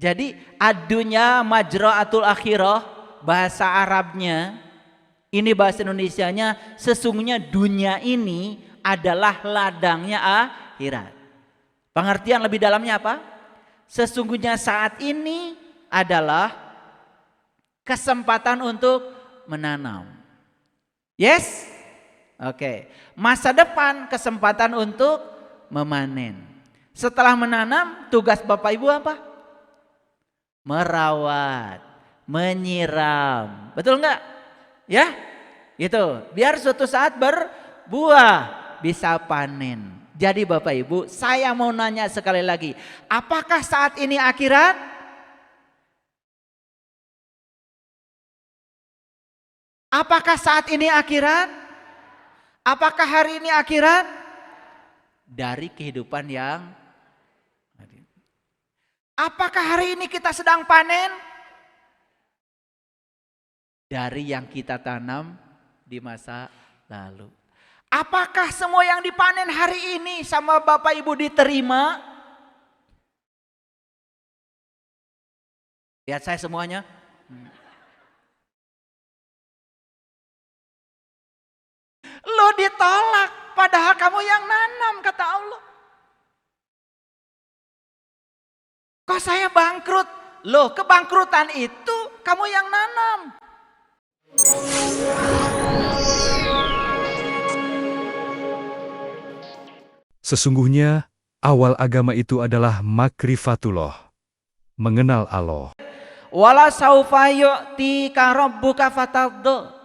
Jadi adunya majra'atul akhirah, bahasa Arabnya, ini bahasa Indonesianya, sesungguhnya dunia ini adalah ladangnya akhirat. Pengertian lebih dalamnya apa? Sesungguhnya saat ini adalah kesempatan untuk menanam. Yes? Oke. Masa depan kesempatan untuk memanen. Setelah menanam, tugas Bapak Ibu apa? Merawat, menyiram. Betul enggak? Ya? Gitu. Biar suatu saat berbuah, bisa panen. Jadi Bapak Ibu, saya mau nanya sekali lagi, apakah saat ini akhirat? Apakah saat ini akhirat? Apakah hari ini akhirat? Dari kehidupan yang apakah hari ini kita sedang panen? Dari yang kita tanam di masa lalu. Apakah semua yang dipanen hari ini sama Bapak Ibu diterima? Lihat saya semuanya. Lo ditolak, padahal kamu yang nanam, kata Allah. Kok saya bangkrut? Loh, kebangkrutan itu kamu yang nanam. Sesungguhnya awal agama itu adalah makrifatullah, mengenal Allah. Wala saufa yu'tika rabbuka fatardha.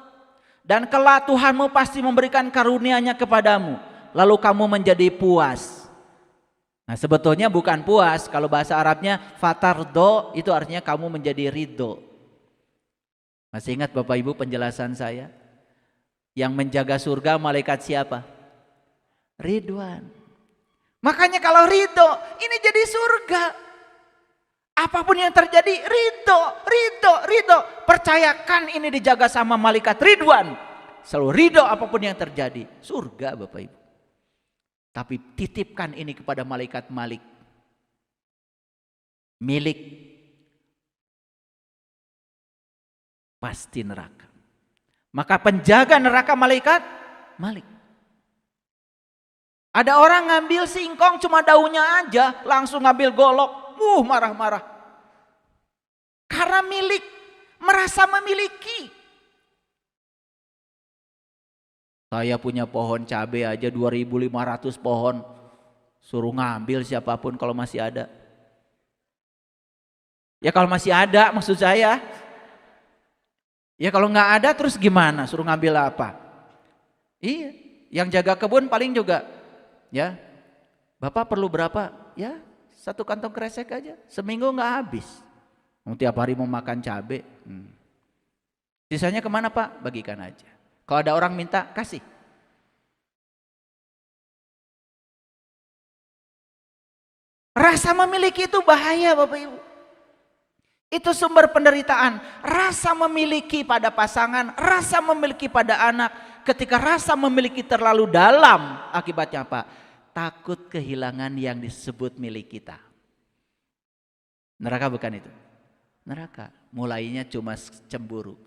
Dan kelak Tuhanmu pasti memberikan karunia-Nya kepadamu, lalu kamu menjadi puas. Nah, sebetulnya bukan puas, kalau bahasa Arabnya fatardha itu artinya kamu menjadi ridho. Masih ingat Bapak Ibu penjelasan saya? Yang menjaga surga malaikat siapa? Ridwan. Makanya kalau ridho, ini jadi surga. Apapun yang terjadi, ridho, ridho, ridho. Percayakan ini dijaga sama malaikat Ridwan. Selalu ridho apapun yang terjadi. Surga Bapak Ibu. Tapi titipkan ini kepada malaikat Malik. Milik. Pasti neraka. Maka penjaga neraka malaikat Malik. Ada orang ngambil singkong cuma daunnya aja, langsung ngambil golok. Marah-marah. Karena milik, merasa memiliki. Saya punya pohon cabai aja 2.500 pohon. Suruh ngambil siapapun kalau masih ada. Ya kalau masih ada maksud saya. Ya kalau nggak ada terus gimana? Suruh ngambil apa? Iya, yang jaga kebun paling juga. Ya, Bapak perlu berapa? Ya, 1 kantong kresek aja. Seminggu nggak habis. Tiap hari mau makan cabai. Sisanya kemana Pak? Bagikan aja. Kalau ada orang minta, kasih. Rasa memiliki itu bahaya Bapak Ibu. Itu sumber penderitaan. Rasa memiliki pada pasangan, rasa memiliki pada anak. Ketika rasa memiliki terlalu dalam, akibatnya apa? Takut kehilangan yang disebut milik kita. Neraka bukan itu? Neraka. Mulainya cuma cemburu.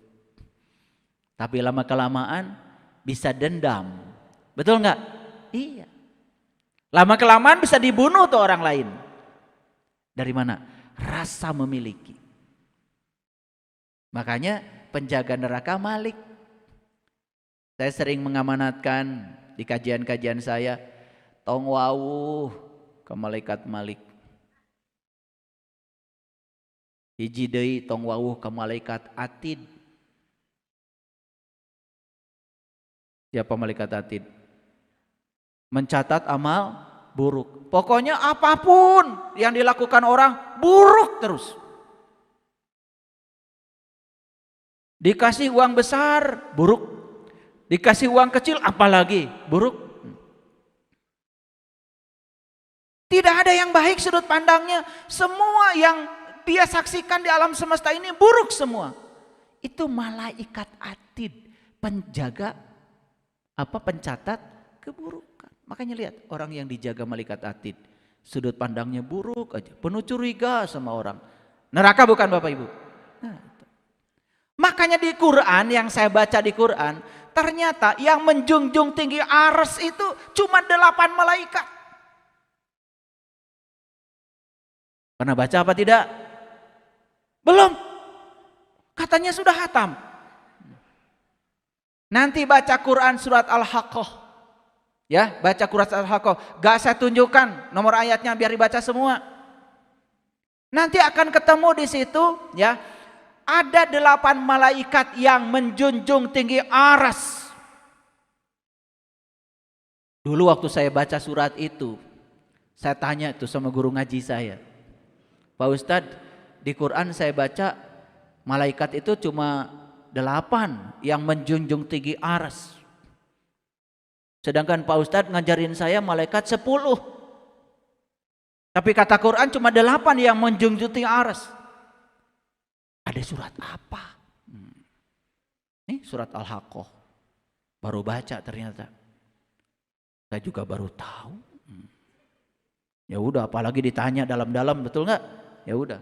Tapi lama-kelamaan bisa dendam. Betul nggak? Iya. Lama-kelamaan bisa dibunuh tuh orang lain. Dari mana? Rasa memiliki. Makanya penjaga neraka Malik. Saya sering mengamanatkan di kajian-kajian saya, tong wawuh ke malaikat Malik. Hiji deui tong wawuh ke malaikat Atid. Siapa malaikat Atid? Mencatat amal buruk. Pokoknya apapun yang dilakukan orang buruk terus. Dikasih uang besar buruk. Dikasih uang kecil apalagi buruk. Tidak ada yang baik sudut pandangnya. Semua yang dia saksikan di alam semesta ini buruk semua. Itu malaikat Atid, penjaga pencatat keburukan. Makanya lihat orang yang dijaga malaikat Atid, sudut pandangnya buruk aja, penuh curiga sama orang. Neraka bukan Bapak Ibu. Nah, makanya di Quran, yang saya baca di Quran, ternyata yang menjunjung tinggi arsy itu cuma 8 malaikat. Pernah baca apa tidak? Belum. Katanya sudah hatam. Nanti baca Quran surat Al-Haqqah. Ya, baca Quran surat Al-Haqqah. Gak saya tunjukkan nomor ayatnya biar dibaca semua. Nanti akan ketemu di situ, ya. Ada 8 malaikat yang menjunjung tinggi arsy. Dulu waktu saya baca surat itu, saya tanya itu sama guru ngaji saya. Pak Ustadz, di Quran saya baca malaikat itu cuma 8 yang menjunjung tinggi arsy. Sedangkan Pak Ustadz ngajarin saya malaikat 10. Tapi kata Quran cuma 8 yang menjunjung tinggi arsy. Ada surat apa? Ini surat Al-Haqqah. Baru baca ternyata. Saya juga baru tahu. Ya udah, apalagi ditanya dalam-dalam, betul nggak? Ya udah,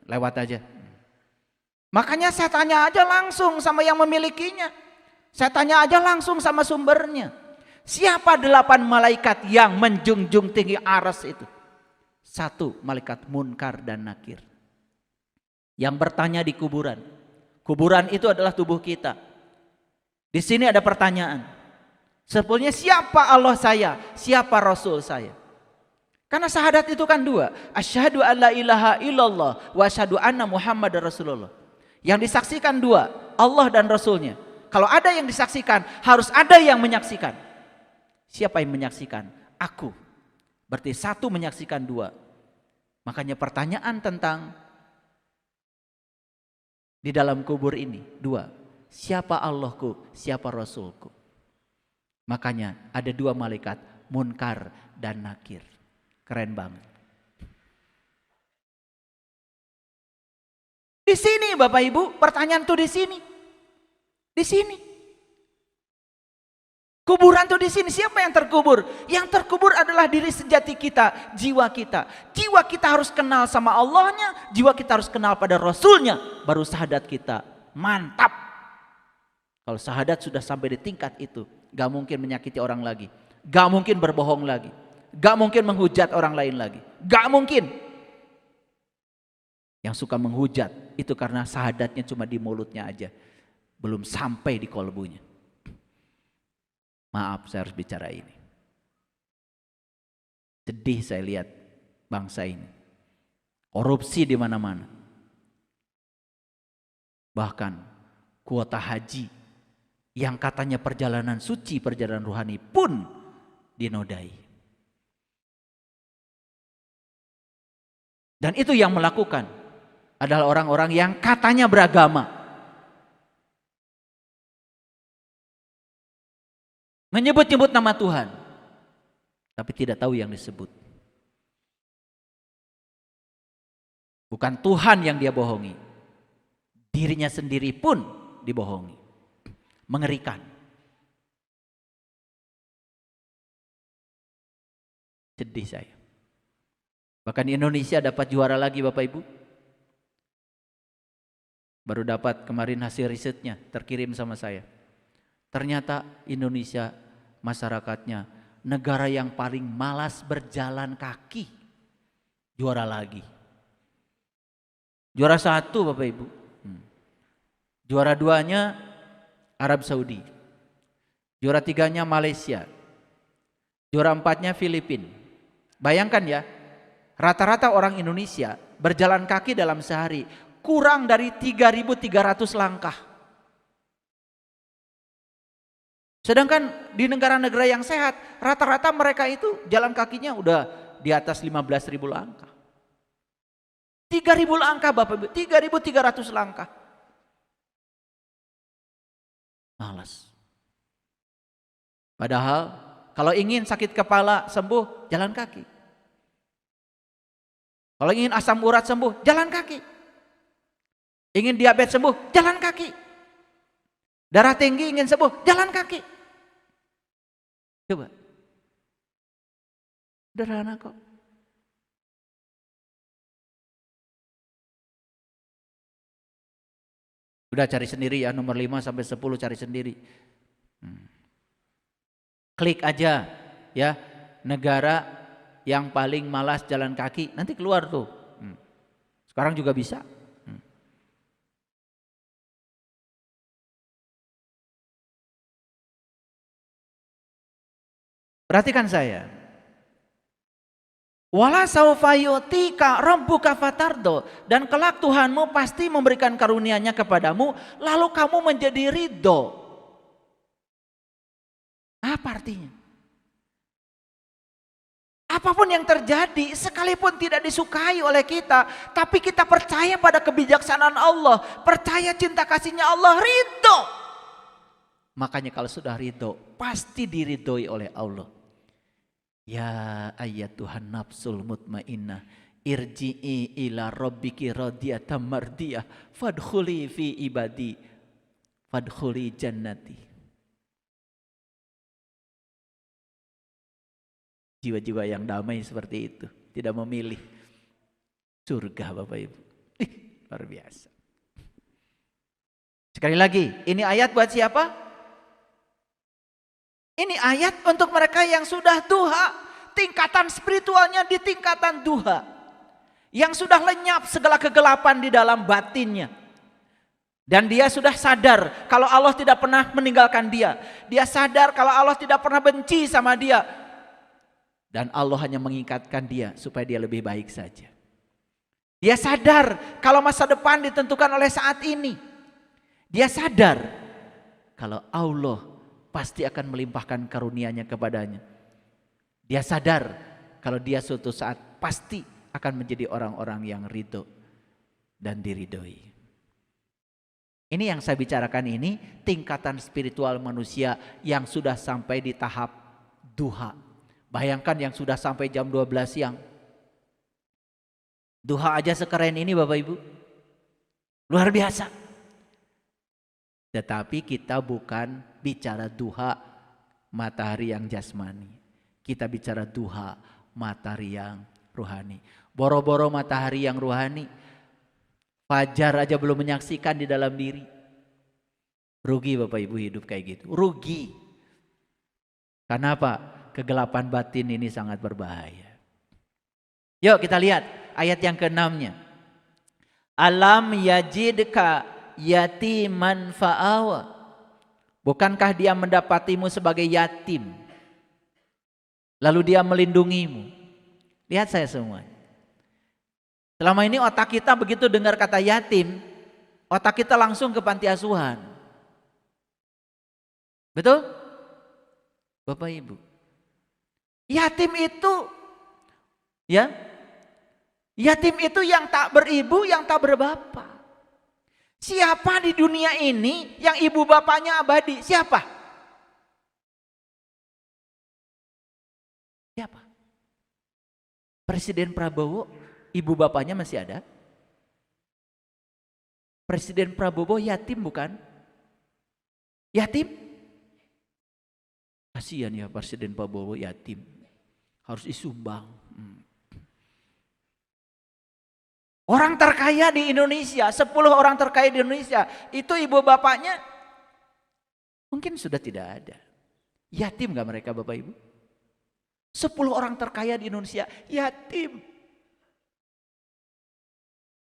lewat aja. Makanya saya tanya aja langsung sama yang memilikinya. Saya tanya aja langsung sama sumbernya. Siapa 8 malaikat yang menjunjung tinggi arsy itu? 1, malaikat Munkar dan Nakir. Yang bertanya di kuburan. Kuburan itu adalah tubuh kita. Di sini ada pertanyaan. Sebetulnya siapa Allah saya? Siapa Rasul saya? Karena syahadat itu kan 2. Asyhadu an la ilaha illallah wa asyhadu anna Muhammadar Rasulullah. Yang disaksikan 2, Allah dan Rasulnya. Kalau ada yang disaksikan, harus ada yang menyaksikan. Siapa yang menyaksikan? Aku. Berarti 1 menyaksikan 2. Makanya pertanyaan tentang di dalam kubur ini 2. Siapa Allahku? Siapa Rasulku? Makanya ada 2 malaikat, Munkar dan Nakir. Keren banget. Di sini Bapak Ibu, pertanyaan tuh di sini. Di sini. Kuburan tuh di sini. Siapa yang terkubur? Yang terkubur adalah diri sejati kita, jiwa kita. Jiwa kita harus kenal sama Allahnya, jiwa kita harus kenal pada Rasulnya, baru syahadat kita mantap. Kalau syahadat sudah sampai di tingkat itu, gak mungkin menyakiti orang lagi, gak mungkin berbohong lagi, gak mungkin menghujat orang lain lagi, gak mungkin. Yang suka menghujat itu karena syahadatnya cuma di mulutnya aja, belum sampai di kolbunya. Maaf, saya harus bicara ini. Sedih saya lihat bangsa ini. Korupsi di mana-mana. Bahkan kuota haji yang katanya perjalanan suci, perjalanan rohani pun dinodai. Dan itu yang melakukan adalah orang-orang yang katanya beragama. Menyebut-nyebut nama Tuhan, tapi tidak tahu yang disebut. Bukan Tuhan yang dia bohongi, dirinya sendiri pun dibohongi. Mengerikan. Sedih saya. Bahkan di Indonesia dapat juara lagi Bapak Ibu. Baru dapat kemarin hasil risetnya, terkirim sama saya. Ternyata Indonesia masyarakatnya negara yang paling malas berjalan kaki. Juara lagi. Juara 1 Bapak Ibu. Juara 2-nya Arab Saudi. Juara 3-nya Malaysia. Juara 4-nya Filipina. Bayangkan ya, rata-rata orang Indonesia berjalan kaki dalam sehari kurang dari 3.300 langkah. Sedangkan di negara-negara yang sehat, rata-rata mereka itu jalan kakinya udah di atas 15.000 langkah. 3.000 langkah Bapak Ibu, 3.300 langkah. Malas. Padahal kalau ingin sakit kepala sembuh, jalan kaki. Kalau ingin asam urat sembuh, jalan kaki. Ingin diabetes sembuh, jalan kaki. Darah tinggi ingin sembuh, jalan kaki. Coba. Sederhana kok. Udah cari sendiri ya, nomor 5 sampai 10 cari sendiri. Klik aja ya, negara yang paling malas jalan kaki, nanti keluar tuh. Sekarang juga bisa. Perhatikan saya. Wala saufa yu'tika rabbuka fatardo, dan kelak Tuhanmu pasti memberikan karunia-Nya kepadamu lalu kamu menjadi ridho. Apa artinya? Apapun yang terjadi, sekalipun tidak disukai oleh kita, tapi kita percaya pada kebijaksanaan Allah, percaya cinta kasih-Nya Allah, ridho. Makanya kalau sudah ridho, pasti diridhoi oleh Allah. Ya ayyatuhan nafsul mutmainnah, irji'i ila rabbiki radiyatan mardiyah, fadkhuli fi ibadi, fadkhuli jannati. Jiwa-jiwa yang damai seperti itu, tidak memilih surga Bapak Ibu. Luar biasa. Sekali lagi, ini ayat buat siapa? Ini ayat untuk mereka yang sudah duha, tingkatan spiritualnya di tingkatan duha, yang sudah lenyap segala kegelapan di dalam batinnya. Dan dia sudah sadar kalau Allah tidak pernah meninggalkan dia. Dia sadar kalau Allah tidak pernah benci sama dia. Dan Allah hanya mengikatkan dia supaya dia lebih baik saja. Dia sadar kalau masa depan ditentukan oleh saat ini. Dia sadar kalau Allah pasti akan melimpahkan karunia-Nya kepadanya. Dia sadar kalau dia suatu saat pasti akan menjadi orang-orang yang ridho dan diridhoi. Ini yang saya bicarakan ini tingkatan spiritual manusia yang sudah sampai di tahap duha. Bayangkan yang sudah sampai jam 12 siang. Duha aja sekeren ini Bapak Ibu. Luar biasa. Tetapi kita bukan bicara duha matahari yang jasmani. Kita bicara duha matahari yang rohani. Boro-boro matahari yang rohani, fajar aja belum menyaksikan di dalam diri. Rugi Bapak Ibu hidup kayak gitu. Rugi. Karena apa? Kegelapan batin ini sangat berbahaya. Yuk kita lihat ayat yang ke-6-nya. Alam yajidka yatiman fa'awa. Bukankah dia mendapatimu sebagai yatim, lalu dia melindungimu? Lihat saya semua. Selama ini otak kita begitu dengar kata yatim, otak kita langsung ke panti asuhan. Betul? Bapak Ibu. Yatim itu, ya, yatim itu yang tak beribu, yang tak berbapak. Siapa di dunia ini yang ibu bapaknya abadi? Siapa? Siapa? Presiden Prabowo, ibu bapaknya masih ada? Presiden Prabowo yatim bukan? Yatim? Kasihan ya Presiden Prabowo yatim. Harus disumbang. Orang terkaya di Indonesia, 10 orang terkaya di Indonesia, itu ibu bapaknya mungkin sudah tidak ada. Yatim gak mereka Bapak Ibu? 10 orang terkaya di Indonesia, yatim.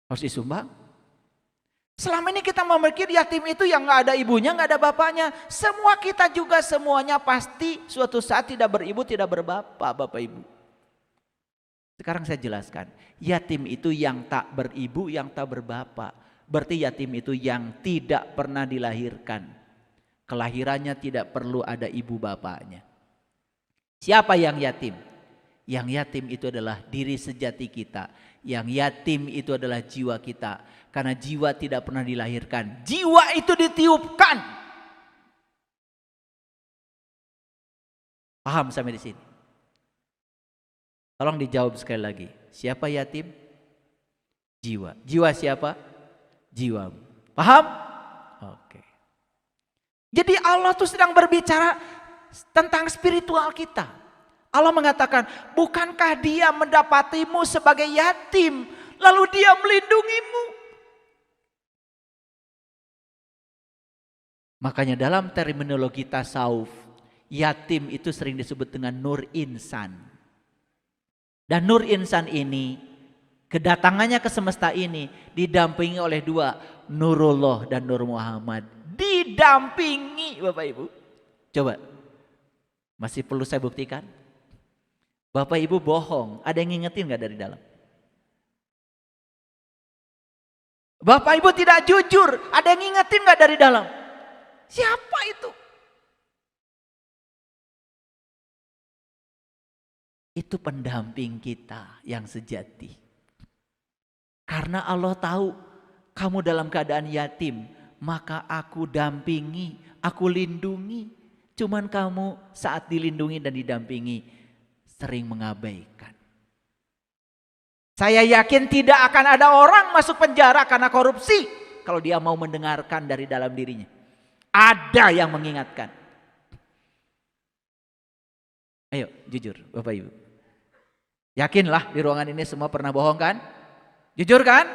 Harus disumbang. Selama ini kita memikir yatim itu yang gak ada ibunya, gak ada bapaknya. Semua kita juga semuanya pasti suatu saat tidak beribu, tidak berbapak Bapak Ibu. Sekarang saya jelaskan, yatim itu yang tak beribu, yang tak berbapak. Berarti yatim itu yang tidak pernah dilahirkan. Kelahirannya tidak perlu ada ibu bapaknya. Siapa yang yatim? Yang yatim itu adalah diri sejati kita. Yang yatim itu adalah jiwa kita. Karena jiwa tidak pernah dilahirkan. Jiwa itu ditiupkan. Paham sampai di sini? Tolong dijawab sekali lagi. Siapa yatim? Jiwa. Jiwa siapa? Jiwamu. Paham? Oke. Jadi Allah tuh sedang berbicara tentang spiritual kita. Allah mengatakan, bukankah dia mendapatimu sebagai yatim, lalu dia melindungimu? Makanya dalam terminologi tasawuf, yatim itu sering disebut dengan nur insan. Dan nur insan ini, kedatangannya ke semesta ini didampingi oleh dua, Nurullah dan Nur Muhammad. Didampingi Bapak Ibu. Coba, masih perlu saya buktikan? Bapak Ibu bohong, ada yang ngingetin gak dari dalam? Bapak Ibu tidak jujur, ada yang ngingetin gak dari dalam? Siapa itu? Itu pendamping kita yang sejati. Karena Allah tahu kamu dalam keadaan yatim, maka aku dampingi, aku lindungi. Cuman kamu saat dilindungi dan didampingi sering mengabaikan. Saya yakin tidak akan ada orang masuk penjara karena korupsi kalau dia mau mendengarkan dari dalam dirinya. Ada yang mengingatkan. Ayo jujur Bapak Ibu. Yakinlah di ruangan ini semua pernah bohong kan? Jujur kan?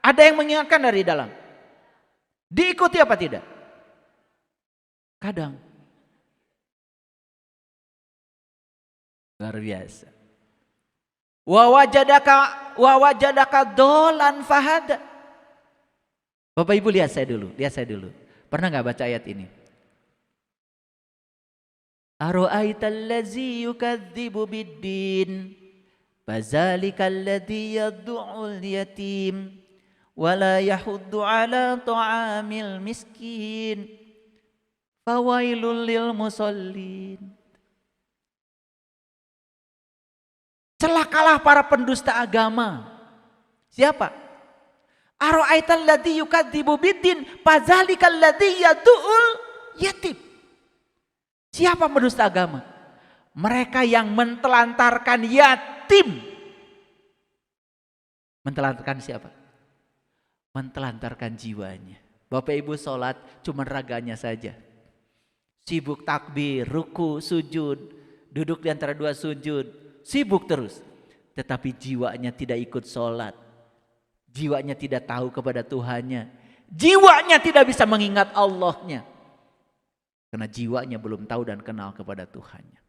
Ada yang mengingatkan dari dalam. Diikuti apa tidak? Kadang. Luar biasa. Wa wajadaka dolan fahada. Bapak Ibu lihat saya dulu. Pernah gak baca ayat ini? Aro'aital ladzi yukadzibu biddin fazalikal ladzi yad'ul yatim wala yahuddu ala ta'amil miskin fawailul lil musallin. Celakalah para pendusta agama. Siapa? Aro'aital ladzi yukadzibu biddin fazalikal ladzi yad'ul yatim. Siapa pendusta agama? Mereka yang mentelantarkan yatim. Mentelantarkan siapa? Mentelantarkan jiwanya. Bapak Ibu sholat cuma raganya saja. Sibuk takbir, ruku, sujud. Duduk di antara dua sujud. Sibuk terus. Tetapi jiwanya tidak ikut sholat. Jiwanya tidak tahu kepada Tuhannya. Jiwanya tidak bisa mengingat Allahnya. Karena jiwanya belum tahu dan kenal kepada Tuhannya.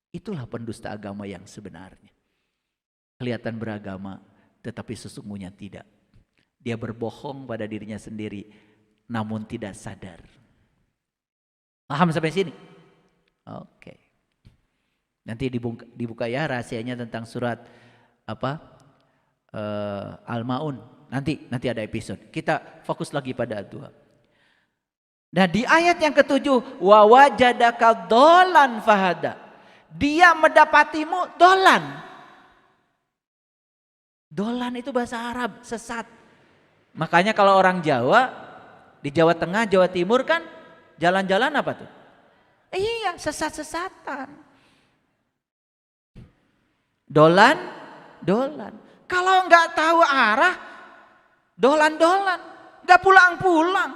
Itulah pendusta agama yang sebenarnya. Kelihatan beragama tetapi sesungguhnya tidak. Dia berbohong pada dirinya sendiri namun tidak sadar. Paham sampai sini? Oke. Nanti dibuka ya rahasianya tentang surat Al-Maun. Nanti ada episode. Kita fokus lagi pada doa. Nah di ayat yang ketujuh, wa wajadaka dolan fahada. Dia mendapatimu dolan. Dolan itu bahasa Arab, sesat. Makanya kalau orang Jawa, di Jawa Tengah, Jawa Timur kan jalan-jalan apa tuh? Iya, sesat-sesatan. Dolan. Kalau nggak tahu arah, dolan, nggak pulang-pulang.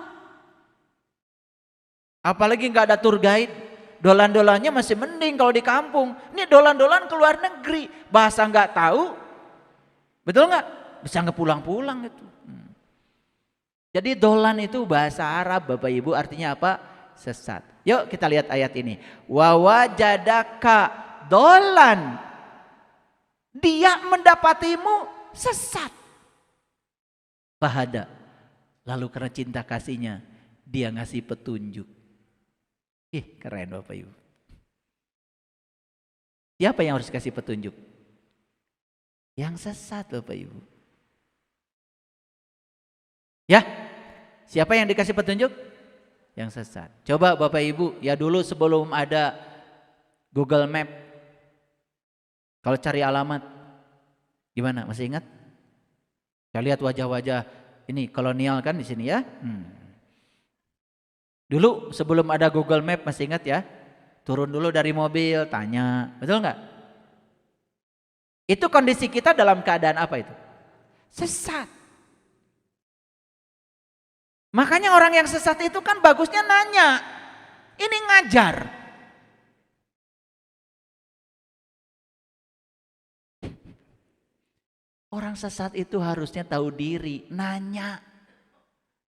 Apalagi nggak ada tour guide, dolan-dolannya masih mending kalau di kampung. Ini dolan-dolan ke luar negeri, bahasa nggak tahu, betul nggak? Bisa nggak pulang-pulang itu. Jadi dolan itu bahasa Arab Bapak Ibu artinya apa? Sesat. Yuk kita lihat ayat ini. Wa wajadaka dolan. Dia mendapatimu sesat. Fahada. Lalu karena cinta kasihnya dia ngasih petunjuk. Keren Bapak Ibu. Siapa yang harus kasih petunjuk? Yang sesat Bapak Ibu. Ya, siapa yang dikasih petunjuk? Yang sesat. Coba Bapak Ibu, ya dulu sebelum ada Google Map, kalau cari alamat, gimana? Masih ingat? Saya lihat wajah-wajah ini kolonial kan di sini ya. Dulu sebelum ada Google Map masih ingat ya? Turun dulu dari mobil, tanya, betul nggak? Itu kondisi kita dalam keadaan apa itu? Sesat. Makanya orang yang sesat itu kan bagusnya nanya. Ini ngajar. Orang sesat itu harusnya tahu diri, nanya.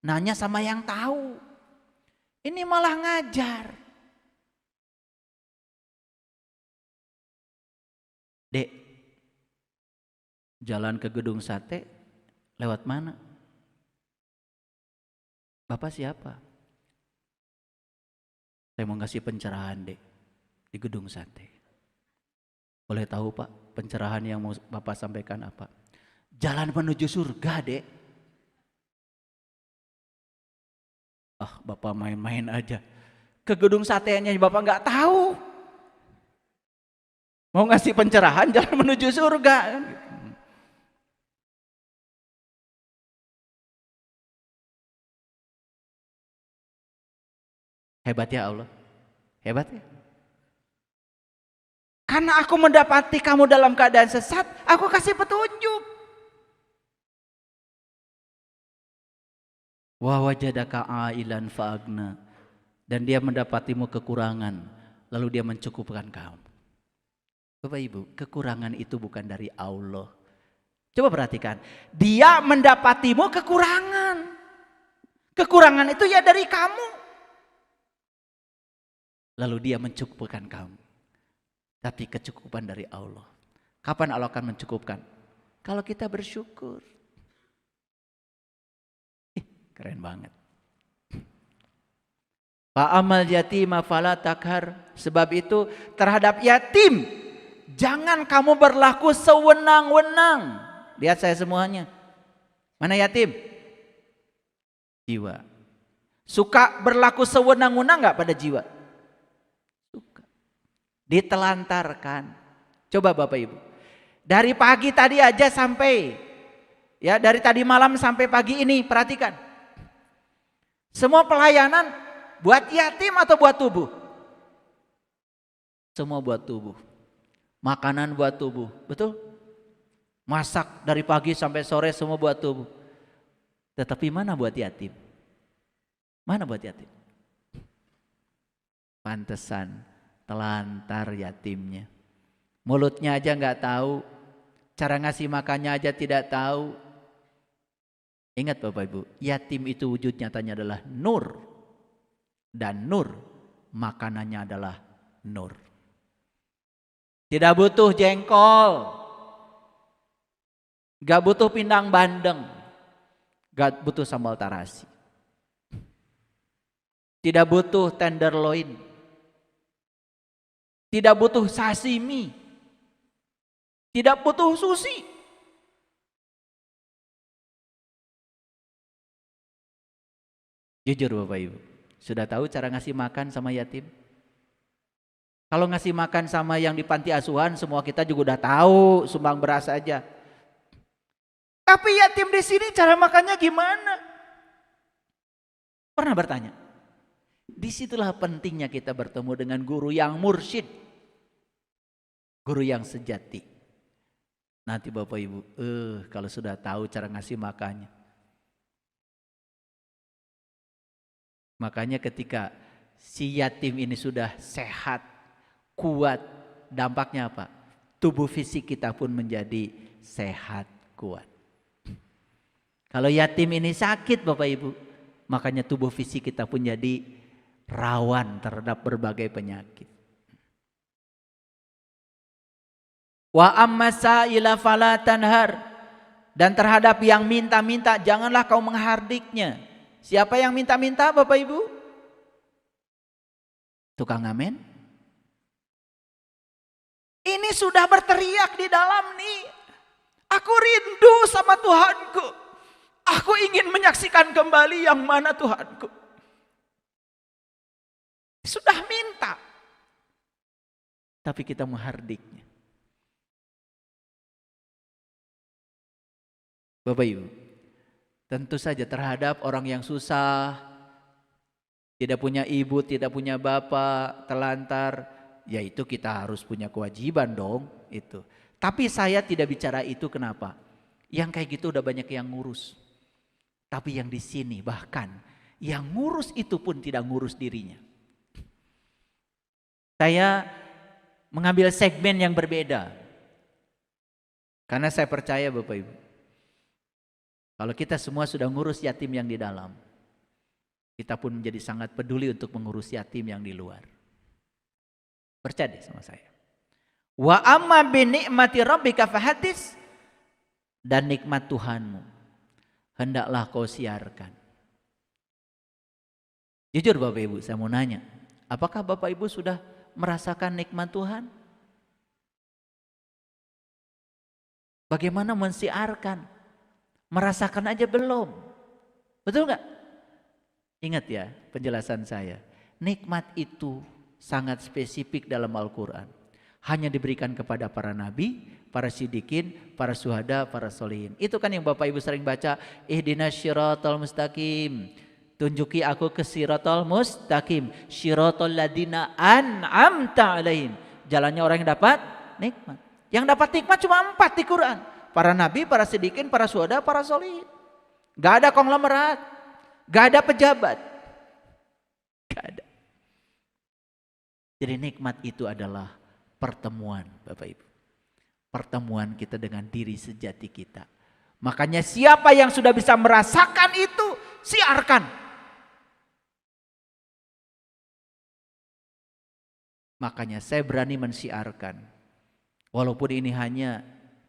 Nanya sama yang tahu. Ini malah ngajar. Dek, jalan ke gedung sate lewat mana? Bapak siapa? Saya mau ngasih pencerahan, Dek, di gedung sate. Boleh tahu Pak, pencerahan yang mau Bapak sampaikan apa? Jalan menuju surga, Dek. Bapak main-main aja. Ke gedung satenya Bapak nggak tahu. Mau ngasih pencerahan jalan menuju surga. Hebat ya Allah. Hebat ya. Karena aku mendapati kamu dalam keadaan sesat, aku kasih petunjuk. Wa wajadaka ailan fa'agna, dan dia mendapatimu kekurangan, lalu dia mencukupkan kamu. Bapak Ibu, kekurangan itu bukan dari Allah. Coba perhatikan, dia mendapatimu kekurangan. Kekurangan itu ya dari kamu. Lalu dia mencukupkan kamu. Tapi kecukupan dari Allah. Kapan Allah akan mencukupkan? Kalau kita bersyukur. Keren banget. Fa'amal yatima fala takhar. Sebab itu terhadap yatim, jangan kamu berlaku sewenang-wenang. Lihat saya semuanya. Mana yatim? Jiwa. Suka berlaku sewenang-wenang gak pada jiwa? Suka. Ditelantarkan. Coba Bapak Ibu. Dari pagi tadi aja sampai, ya dari tadi malam sampai pagi ini, perhatikan. Semua pelayanan buat yatim atau buat tubuh? Semua buat tubuh. Makanan buat tubuh, betul? Masak dari pagi sampai sore semua buat tubuh. Tetapi mana buat yatim? Mana buat yatim? Pantesan telantar yatimnya. Mulutnya aja nggak tahu, cara ngasih makannya aja tidak tahu. Ingat Bapak Ibu, yatim itu wujud nyatanya adalah nur. Dan nur, makanannya adalah nur. Tidak butuh jengkol. Gak butuh pindang bandeng. Gak butuh sambal tarasi. Tidak butuh tenderloin. Tidak butuh sashimi. Tidak butuh sushi. Jujur Bapak Ibu, sudah tahu cara ngasih makan sama yatim? Kalau ngasih makan sama yang di panti asuhan, semua kita juga udah tahu, sumbang beras aja. Tapi yatim di sini cara makannya gimana? Pernah bertanya? Disitulah pentingnya kita bertemu dengan guru yang mursyid, guru yang sejati. Nanti Bapak Ibu, kalau sudah tahu cara ngasih makannya. Makanya ketika si yatim ini sudah sehat, kuat, dampaknya apa? Tubuh fisik kita pun menjadi sehat, kuat. Kalau yatim ini sakit Bapak Ibu, makanya tubuh fisik kita pun jadi rawan terhadap berbagai penyakit. Wa amma sa'ila fala tanhar, dan terhadap yang minta-minta janganlah kau menghardiknya. Siapa yang minta-minta Bapak Ibu? Tukang ngamen? Ini sudah berteriak di dalam nih. Aku rindu sama Tuhanku. Aku ingin menyaksikan kembali yang mana Tuhanku. Sudah minta. Tapi kita menghardiknya. Bapak Ibu, tentu saja terhadap orang yang susah, tidak punya ibu, tidak punya bapak, telantar, ya itu kita harus punya kewajiban dong itu. Tapi saya tidak bicara itu, kenapa? Yang kayak gitu udah banyak yang ngurus. Tapi yang di sini bahkan yang ngurus itu pun tidak ngurus dirinya. Saya mengambil segmen yang berbeda. Karena saya percaya Bapak Ibu, kalau kita semua sudah ngurus yatim yang di dalam, kita pun menjadi sangat peduli untuk mengurus yatim yang di luar. Percaya deh sama saya. Wa amma bi ni'mati rabbika fahaddits, dan nikmat Tuhanmu hendaklah kau siarkan. Jujur Bapak Ibu, saya mau nanya, apakah Bapak Ibu sudah merasakan nikmat Tuhan? Bagaimana mensiarkan? Merasakan aja belum. Betul nggak? Ingat ya penjelasan saya. Nikmat itu sangat spesifik dalam Al-Quran. Hanya diberikan kepada para nabi, para siddiqin, para syuhada, para solihin. Itu kan yang Bapak Ibu sering baca. Ihdinas syiratal mustaqim. Tunjuki aku ke syiratal mustaqim. Syiratal ladina an'amta alaihim. Jalannya orang yang dapat nikmat. Yang dapat nikmat cuma 4 di Quran. Para nabi, para siddiqin, para syuhada, para solihin. Gak ada konglomerat. Gak ada pejabat. Gak ada. Jadi nikmat itu adalah pertemuan Bapak Ibu. Pertemuan kita dengan diri sejati kita. Makanya siapa yang sudah bisa merasakan itu, siarkan. Makanya saya berani mensiarkan. Walaupun ini hanya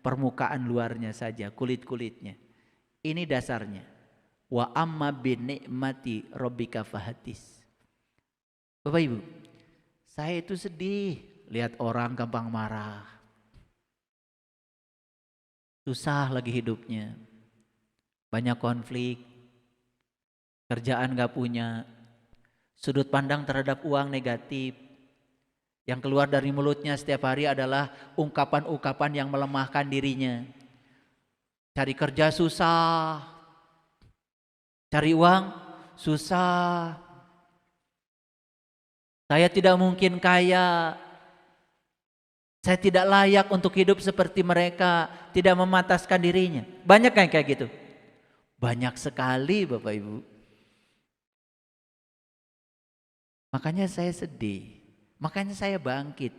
permukaan luarnya saja, kulit-kulitnya. Ini dasarnya. Wa amma bi ni'mati rabbika fahaddits. Bapak Ibu, saya itu sedih lihat orang gampang marah. Susah lagi hidupnya. Banyak konflik. Kerjaan gak punya. Sudut pandang terhadap uang negatif. Yang keluar dari mulutnya setiap hari adalah ungkapan-ungkapan yang melemahkan dirinya. Cari kerja susah. Cari uang susah. Saya tidak mungkin kaya. Saya tidak layak untuk hidup seperti mereka. Tidak memataskan dirinya. Banyak yang kayak gitu. Banyak sekali Bapak Ibu. Makanya saya sedih. Makanya saya bangkit.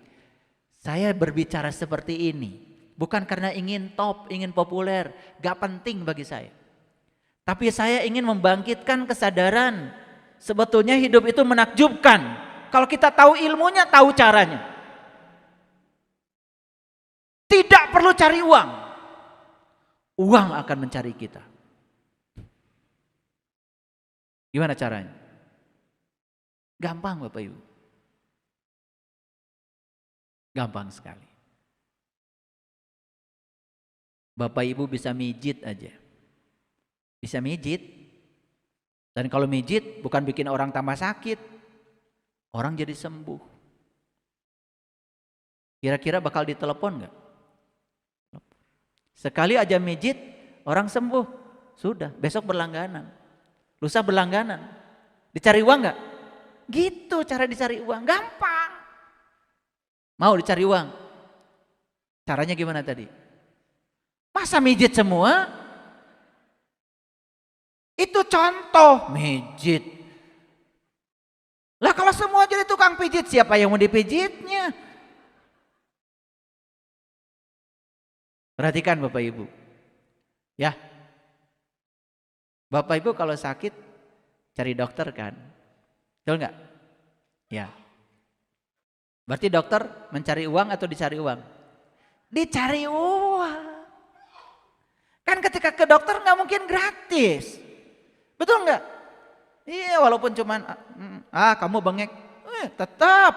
Saya berbicara seperti ini. Bukan karena ingin top, ingin populer. Gak penting bagi saya. Tapi saya ingin membangkitkan kesadaran. Sebetulnya hidup itu menakjubkan. Kalau kita tahu ilmunya, tahu caranya. Tidak perlu cari uang. Uang akan mencari kita. Gimana caranya? Gampang Bapak Ibu. Gampang sekali. Bapak Ibu bisa mijit aja. Bisa mijit. Dan kalau mijit bukan bikin orang tambah sakit. Orang jadi sembuh. Kira-kira bakal ditelepon gak? Sekali aja mijit, orang sembuh. Sudah, besok berlangganan. Lusa berlangganan. Dicari uang gak? Gitu cara dicari uang, gampang. Mau dicari uang? Caranya gimana tadi? Masa mijit semua? Itu contoh mijit. Lah kalau semua jadi tukang pijit, siapa yang mau dipijitnya? Perhatikan Bapak Ibu. Ya. Bapak Ibu kalau sakit cari dokter kan? Betul enggak? Ya. Berarti dokter mencari uang atau dicari uang? Dicari uang. Kan ketika ke dokter nggak mungkin gratis. Betul nggak? Iya, walaupun cuman kamu bengek, tetap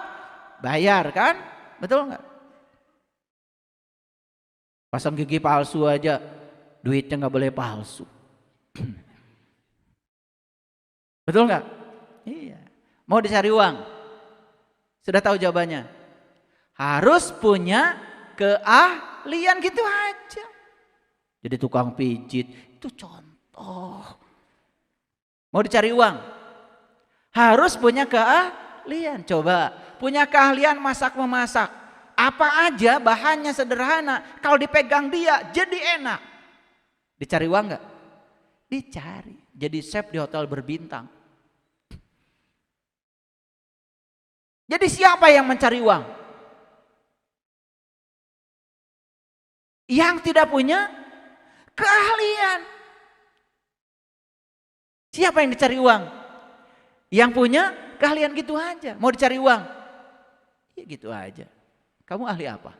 bayar kan? Betul nggak? Pasang gigi palsu aja, duitnya nggak boleh palsu. Betul nggak? Iya. Mau dicari uang? Sudah tahu jawabannya? Harus punya keahlian gitu aja. Jadi tukang pijit itu contoh. Mau dicari uang? Harus punya keahlian. Coba, punya keahlian masak-memasak. Apa aja bahannya sederhana. Kalau dipegang dia jadi enak. Dicari uang enggak? Dicari. Jadi chef di hotel berbintang. Jadi siapa yang mencari uang? Yang tidak punya keahlian. Siapa yang dicari uang? Yang punya keahlian gitu aja. Mau dicari uang, ya gitu aja. Kamu ahli apa?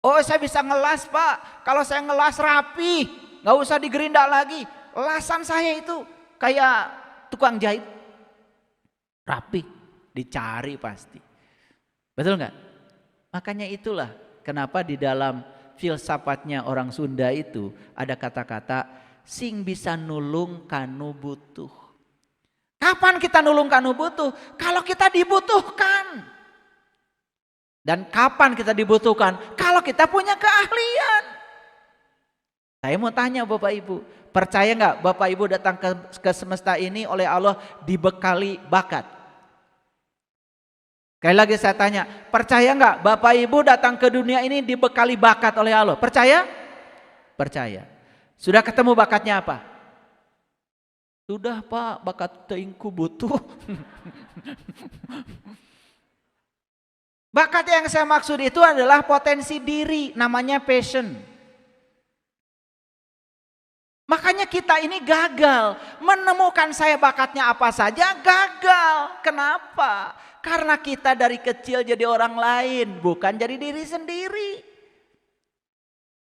Oh, saya bisa ngelas, Pak. Kalau saya ngelas rapi, nggak usah digerinda lagi. Lasan saya itu kayak tukang jahit, rapi, dicari pasti. Betul nggak? Makanya itulah kenapa di dalam filsafatnya orang Sunda itu ada kata-kata sing bisa nulung kanu butuh. Kapan kita nulung kanu butuh? Kalau kita dibutuhkan. Dan kapan kita dibutuhkan? Kalau kita punya keahlian. Saya mau tanya Bapak Ibu, percaya nggak Bapak Ibu datang ke semesta ini oleh Allah dibekali bakat? Sekali lagi saya tanya, percaya nggak Bapak Ibu datang ke dunia ini dibekali bakat oleh Allah? Percaya? Percaya. Sudah ketemu bakatnya apa? Sudah Pak, bakat teingku butuh. Bakat yang saya maksud itu adalah potensi diri, namanya passion. Makanya kita ini gagal, menemukan saya bakatnya apa saja gagal. Kenapa? Karena kita dari kecil jadi orang lain, bukan jadi diri sendiri.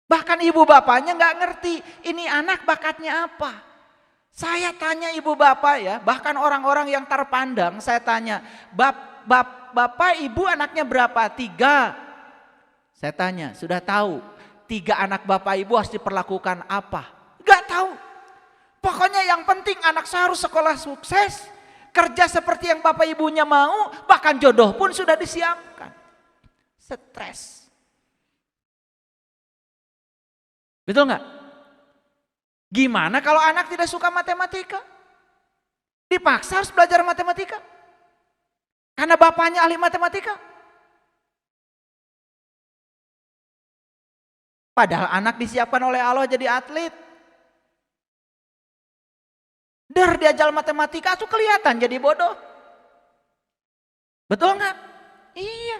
Bahkan ibu bapaknya nggak ngerti, ini anak bakatnya apa. Saya tanya ibu bapak ya, bahkan orang-orang yang terpandang saya tanya, Bapak ibu anaknya berapa? 3. Saya tanya, sudah tahu 3 anak bapak ibu harus diperlakukan apa? Gak tahu. Pokoknya yang penting anak saya harus sekolah sukses, kerja seperti yang bapak ibunya mau, bahkan jodoh pun sudah disiapkan. Stres. Betul gak? Gimana kalau anak tidak suka matematika? Dipaksa harus belajar matematika? Karena bapaknya ahli matematika. Padahal anak disiapkan oleh Allah jadi atlet. Diajar matematika tuh kelihatan jadi bodoh. Betul nggak? Iya.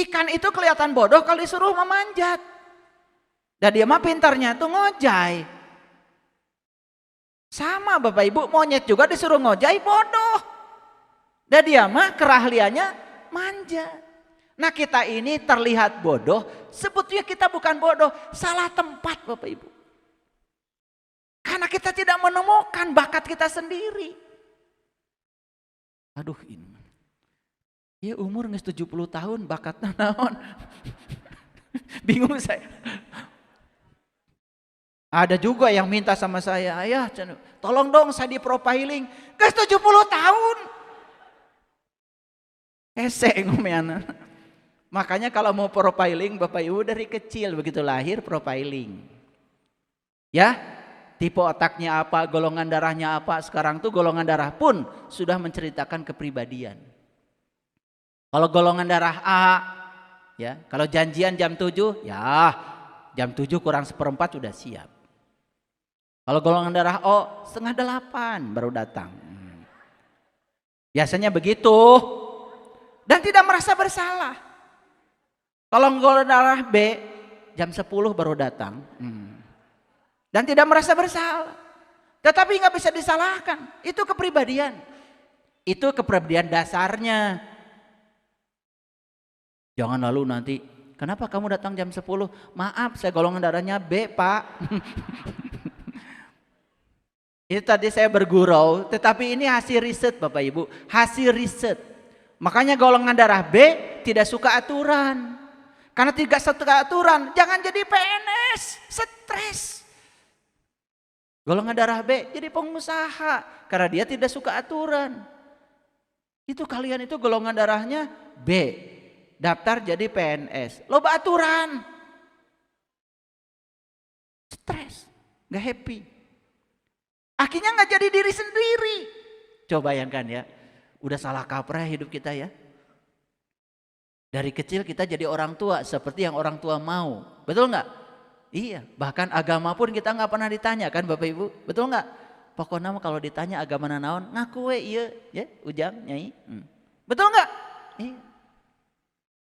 Ikan itu kelihatan bodoh kalau disuruh memanjat. Dan dia mah pintarnya tuh ngojai. Sama Bapak Ibu, monyet juga disuruh ngojai bodoh. Dan dia mah keahliannya manja. Nah kita ini terlihat bodoh, sebetulnya kita bukan bodoh, salah tempat Bapak Ibu. Karena kita tidak menemukan bakat kita sendiri. Aduh ini. Ya umur nges 70 tahun bakatnya naon. Bingung saya. Ada juga yang minta sama saya, ayah tolong dong saya di profiling. Nges 70 tahun. Ngomeana. Makanya kalau mau profiling Bapak Ibu dari kecil begitu lahir profiling. Ya, tipe otaknya apa, golongan darahnya apa. Sekarang tuh golongan darah pun sudah menceritakan kepribadian. Kalau golongan darah A, ya, kalau janjian jam 7, ya jam 7 kurang 1/4 sudah siap. Kalau golongan darah O, 7:30 baru datang. Biasanya begitu. Dan tidak merasa bersalah. Kalau golongan darah B, jam 10 baru datang. Dan tidak merasa bersalah. Tetapi nggak bisa disalahkan. Itu kepribadian. Itu kepribadian dasarnya. Jangan lalu nanti, kenapa kamu datang jam 10? Maaf, saya golongan darahnya B, Pak. Itu tadi saya bergurau, tetapi ini hasil riset Bapak Ibu. Hasil riset. Makanya golongan darah B tidak suka aturan. Karena tidak suka aturan, jangan jadi PNS, stres. Golongan darah B jadi pengusaha karena dia tidak suka aturan. Itu kalian itu golongan darahnya B, daftar jadi PNS, loba aturan. Stres, gak happy. Akhirnya gak jadi diri sendiri. Coba bayangkan ya. Udah salah kaprah hidup kita ya. Dari kecil kita jadi orang tua seperti yang orang tua mau. Betul nggak? Iya. Bahkan agama pun kita nggak pernah ditanya kan Bapak Ibu. Betul nggak? Pokoknya kalau ditanya agama naon ngaku we iya ya ujang nyai. Betul nggak? Iya.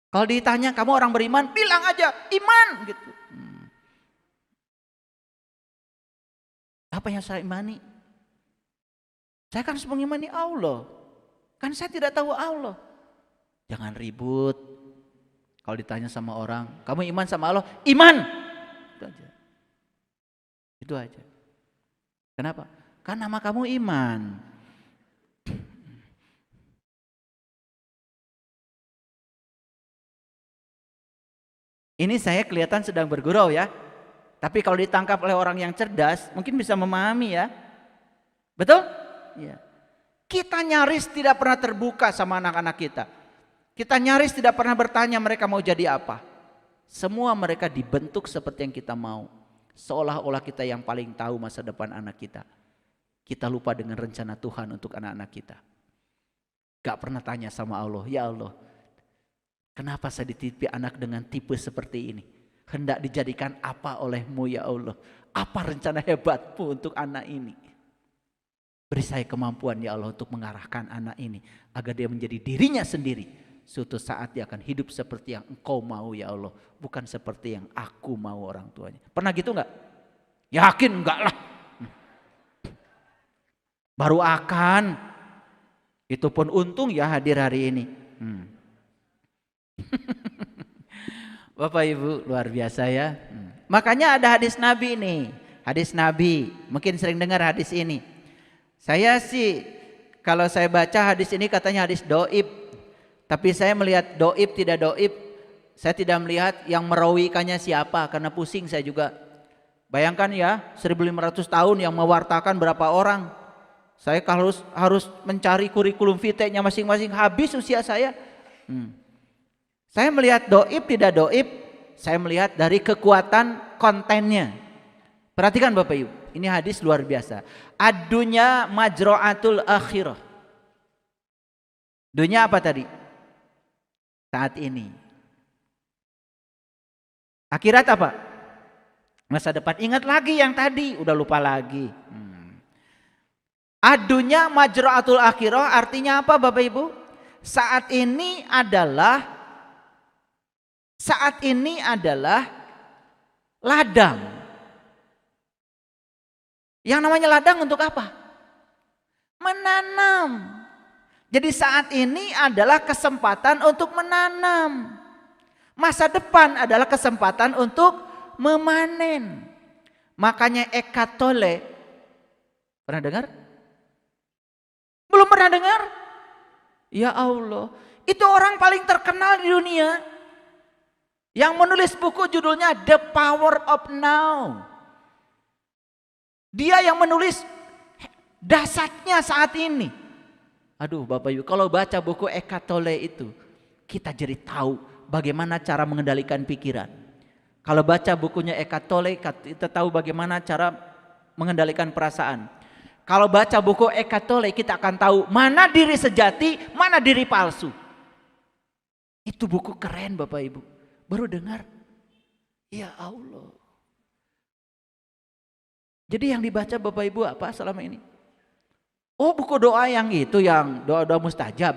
Kalau ditanya kamu orang beriman bilang aja iman gitu. Apa yang saya imani? Saya kan harus mengimani Allah. Kan saya tidak tahu Allah. Jangan ribut. Kalau ditanya sama orang, kamu iman sama Allah? Iman. Itu aja. Itu aja. Kenapa? Kan nama kamu iman. Ini saya kelihatan sedang bergurau ya. Tapi kalau ditangkap oleh orang yang cerdas, mungkin bisa memahami ya. Betul? Ya. Kita nyaris tidak pernah terbuka sama anak-anak kita. Kita nyaris tidak pernah bertanya mereka mau jadi apa. Semua mereka dibentuk seperti yang kita mau. Seolah-olah kita yang paling tahu masa depan anak kita. Kita lupa dengan rencana Tuhan untuk anak-anak kita. Gak pernah tanya sama Allah, ya Allah, kenapa saya dititipi anak dengan tipe seperti ini? Hendak dijadikan apa olehmu ya Allah? Apa rencana hebatmu untuk anak ini? Beri saya kemampuan ya Allah untuk mengarahkan anak ini agar dia menjadi dirinya sendiri. Suatu saat dia akan hidup seperti yang Engkau mau ya Allah, bukan seperti yang aku mau orang tuanya. Pernah gitu enggak? Yakin enggak lah. Baru akan. Itu pun untung ya hadir hari ini. Bapak Ibu luar biasa ya. Makanya ada hadis Nabi nih. Hadis Nabi, mungkin sering dengar hadis ini. Saya sih kalau saya baca hadis ini katanya hadis doib. Tapi saya melihat doib tidak doib. Saya tidak melihat yang merawikannya siapa karena pusing saya juga. Bayangkan ya 1500 tahun yang mewartakan berapa orang. Saya harus mencari kurikulum vitae-nya masing-masing, habis usia saya. Saya melihat doib tidak doib, saya melihat dari kekuatan kontennya. Perhatikan Bapak Ibu, ini hadis luar biasa. Ad-dunya majra'atul akhirah. Dunia apa tadi? Saat ini. Akhirat apa? Masa depan. Ingat lagi yang tadi, udah lupa lagi. Ad-dunya majra'atul akhirah artinya apa Bapak Ibu? Saat ini adalah ladang. Yang namanya ladang untuk apa? Menanam. Jadi saat ini adalah kesempatan untuk menanam. Masa depan adalah kesempatan untuk memanen. Makanya ekatole. Pernah dengar? Belum pernah dengar? Ya Allah, itu orang paling terkenal di dunia yang menulis buku judulnya The Power of Now. Dia yang menulis dasarnya saat ini. Aduh Bapak Ibu, kalau baca buku Eckhart Tolle itu, kita jadi tahu bagaimana cara mengendalikan pikiran. Kalau baca bukunya Eckhart Tolle, kita tahu bagaimana cara mengendalikan perasaan. Kalau baca buku Eckhart Tolle, kita akan tahu mana diri sejati, mana diri palsu. Itu buku keren Bapak Ibu. Baru dengar? Ya Allah. Jadi yang dibaca Bapak Ibu apa selama ini? Oh, buku doa yang itu, yang doa-doa mustajab.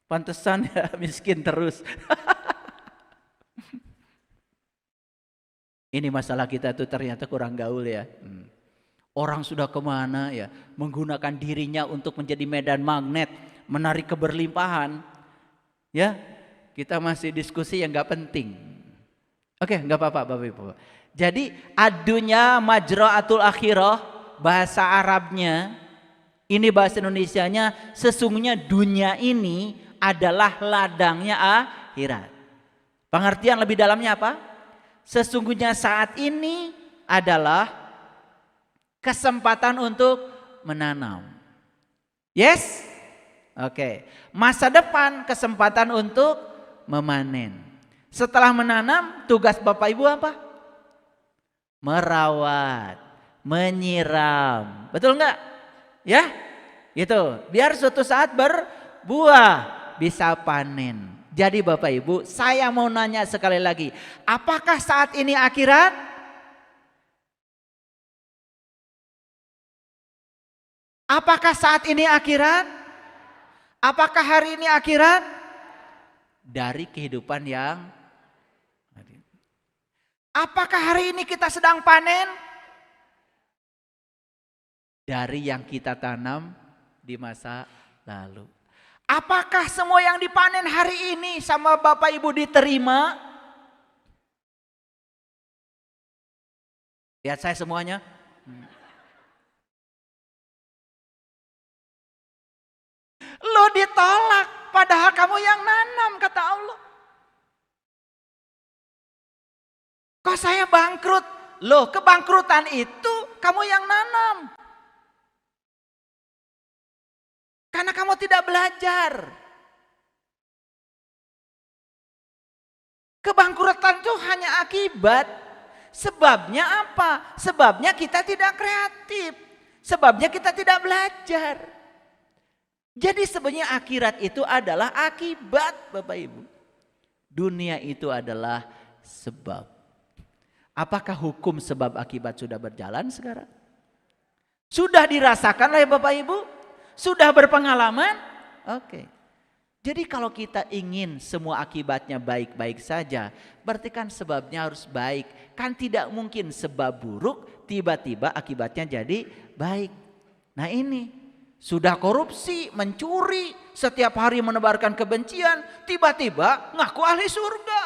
Pantesan ya miskin terus. Ini masalah kita tuh ternyata kurang gaul ya. Orang sudah kemana ya, menggunakan dirinya untuk menjadi medan magnet, menarik keberlimpahan. Ya, kita masih diskusi yang gak penting. Oke, gak apa-apa Bapak Ibu. Jadi ad-dunya majra'atul akhirah, bahasa Arabnya, ini bahasa Indonesianya, sesungguhnya dunia ini adalah ladangnya akhirat. Pengertian lebih dalamnya apa? Sesungguhnya saat ini adalah kesempatan untuk menanam. Yes? Oke. Masa depan kesempatan untuk memanen. Setelah menanam, tugas Bapak Ibu apa? Merawat, menyiram. Betul enggak? Ya? Gitu. Biar suatu saat berbuah, bisa panen. Jadi Bapak Ibu, saya mau nanya sekali lagi, apakah saat ini akhirat? Apakah saat ini akhirat? Apakah hari ini akhirat? Dari kehidupan yang apakah hari ini kita sedang panen? dari yang kita tanam di masa lalu. Apakah semua yang dipanen hari ini sama Bapak Ibu diterima? Lihat saya semuanya. Lo ditolak, padahal kamu yang nanam, kata Allah. Kok saya bangkrut? Loh, kebangkrutan itu kamu yang nanam. Karena kamu tidak belajar. Kebangkrutan itu hanya akibat. Sebabnya apa? Sebabnya kita tidak kreatif. Sebabnya kita tidak belajar. Jadi sebenarnya akhirat itu adalah akibat, Bapak Ibu. Dunia itu adalah sebab. Apakah hukum sebab akibat sudah berjalan sekarang? Sudah dirasakan oleh Bapak Ibu? Sudah berpengalaman? Oke. Jadi kalau kita ingin semua akibatnya baik-baik saja, berarti kan sebabnya harus baik. Kan tidak mungkin sebab buruk tiba-tiba akibatnya jadi baik. Nah ini, sudah korupsi, mencuri, setiap hari menebarkan kebencian, tiba-tiba ngaku ahli surga.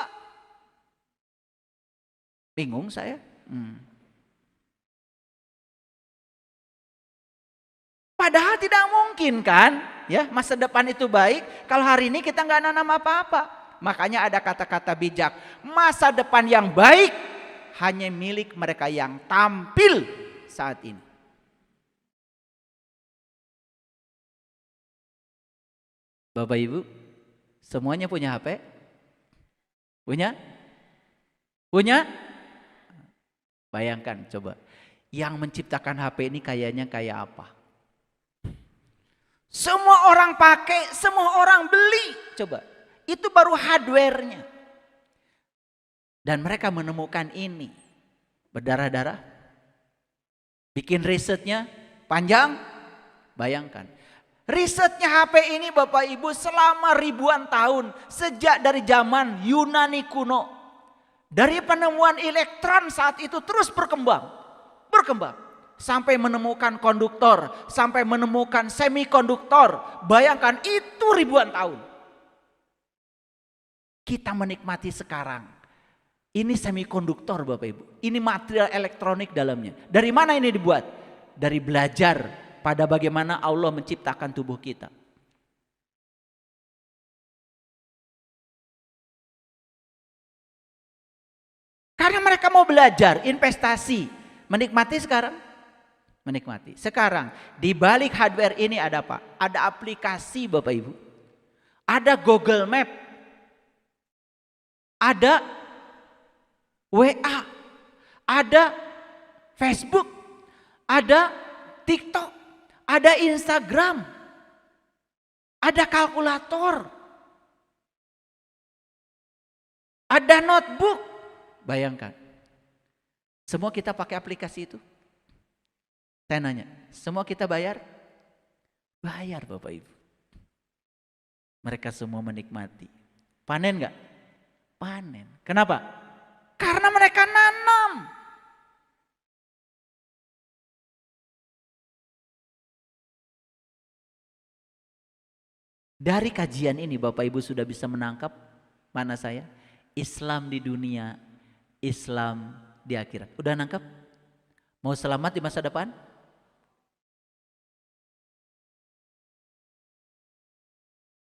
Bingung saya. Padahal tidak mungkin kan, ya masa depan itu baik kalau hari ini kita nggak nanam apa-apa. Makanya ada kata-kata bijak, masa depan yang baik hanya milik mereka yang tampil saat ini. Bapak Ibu, semuanya punya HP? Punya? Punya? Bayangkan coba, yang menciptakan HP ini kayaknya kayak apa? Semua orang pakai, semua orang beli. Coba, itu baru hardware-nya. Dan mereka menemukan ini. Berdarah-darah. Bikin risetnya panjang. Bayangkan. Risetnya HP ini Bapak Ibu selama ribuan tahun. Sejak dari zaman Yunani kuno. Dari penemuan elektron saat itu terus berkembang. Berkembang. Sampai menemukan konduktor, sampai menemukan semikonduktor. Bayangkan itu ribuan tahun. Kita menikmati sekarang. Ini semikonduktor Bapak Ibu. Ini material elektronik dalamnya. Dari mana ini dibuat? Dari belajar pada bagaimana Allah menciptakan tubuh kita. Karena mereka mau belajar, investasi, menikmati sekarang. Menikmati. Sekarang di balik hardware ini ada apa? Ada aplikasi Bapak Ibu. Ada Google Map. Ada WA. Ada Facebook. Ada TikTok. Ada Instagram. Ada kalkulator. Ada notebook. Bayangkan. Semua kita pakai aplikasi itu. Saya nanya, semua kita bayar? Bayar Bapak Ibu. Mereka semua menikmati. Panen gak? Panen. Kenapa? Karena mereka nanam. Dari kajian ini Bapak Ibu sudah bisa menangkap mana saya? Islam di dunia, Islam di akhirat. Udah nangkap? Mau selamat di masa depan?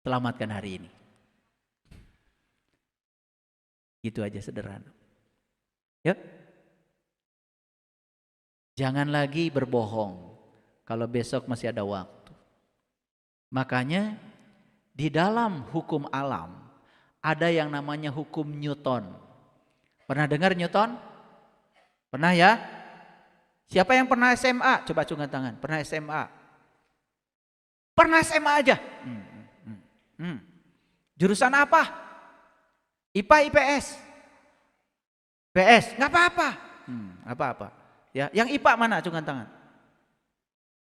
Selamatkan hari ini. Gitu aja sederhana. Ya. Jangan lagi berbohong kalau besok masih ada waktu. Makanya di dalam hukum alam ada yang namanya hukum Newton. Pernah dengar Newton? Pernah ya? Siapa yang pernah SMA? Coba cungkan tangan. Pernah SMA? Pernah SMA aja? Jurusan apa? IPA, IPS? PS? Nggak apa-apa. Apa-apa. Ya, yang IPA mana? Cungkan tangan.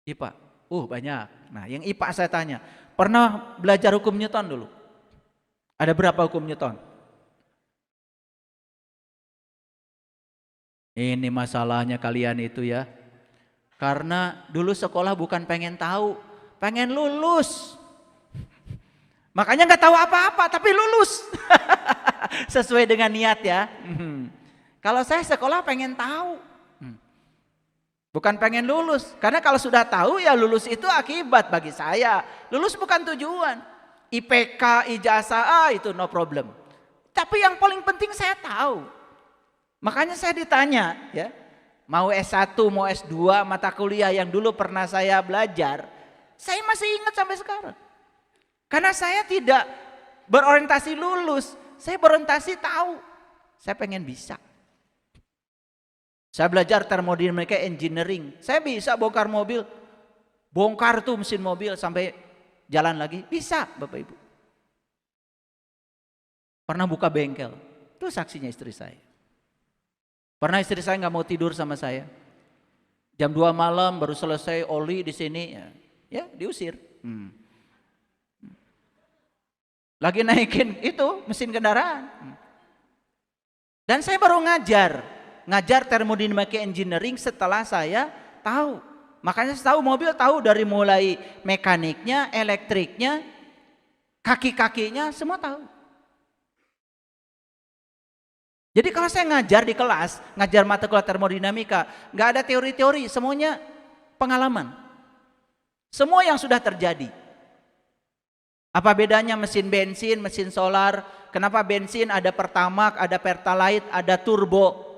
IPA. Banyak. Nah, yang IPA saya tanya. Pernah belajar hukum Newton dulu? Ada berapa hukum Newton? Ini masalahnya kalian itu ya. Karena dulu sekolah bukan pengen tahu, pengen lulus. Makanya nggak tahu apa-apa tapi lulus. Sesuai dengan niat ya. Kalau saya sekolah pengen tahu. Bukan pengen lulus. Karena kalau sudah tahu ya lulus itu akibat bagi saya. Lulus bukan tujuan. IPK, ijazah, itu no problem. Tapi yang paling penting saya tahu. Makanya saya ditanya ya. Mau S1, mau S2, mata kuliah yang dulu pernah saya belajar. Saya masih ingat sampai sekarang. Karena saya tidak berorientasi lulus. Saya berorientasi tahu. Saya pengen bisa. Saya belajar thermodynamic engineering. Saya bisa bongkar mobil. Bongkar tuh mesin mobil sampai jalan lagi. Bisa Bapak Ibu. Pernah buka bengkel. Itu saksinya istri saya. Pernah istri saya nggak mau tidur sama saya. Jam 2 malam baru selesai oli di sini. Ya diusir. Lagi naikin itu mesin kendaraan. Dan saya baru ngajar thermodynamic engineering setelah saya tahu. Makanya saya tahu mobil, tahu dari mulai mekaniknya, elektriknya, kaki-kakinya, semua tahu. Jadi kalau saya ngajar di kelas, ngajar mata kuliah termodinamika, nggak ada teori-teori, semuanya pengalaman. Semua yang sudah terjadi. Apa bedanya mesin bensin, mesin solar? Kenapa bensin ada pertamax, ada pertalite, ada turbo?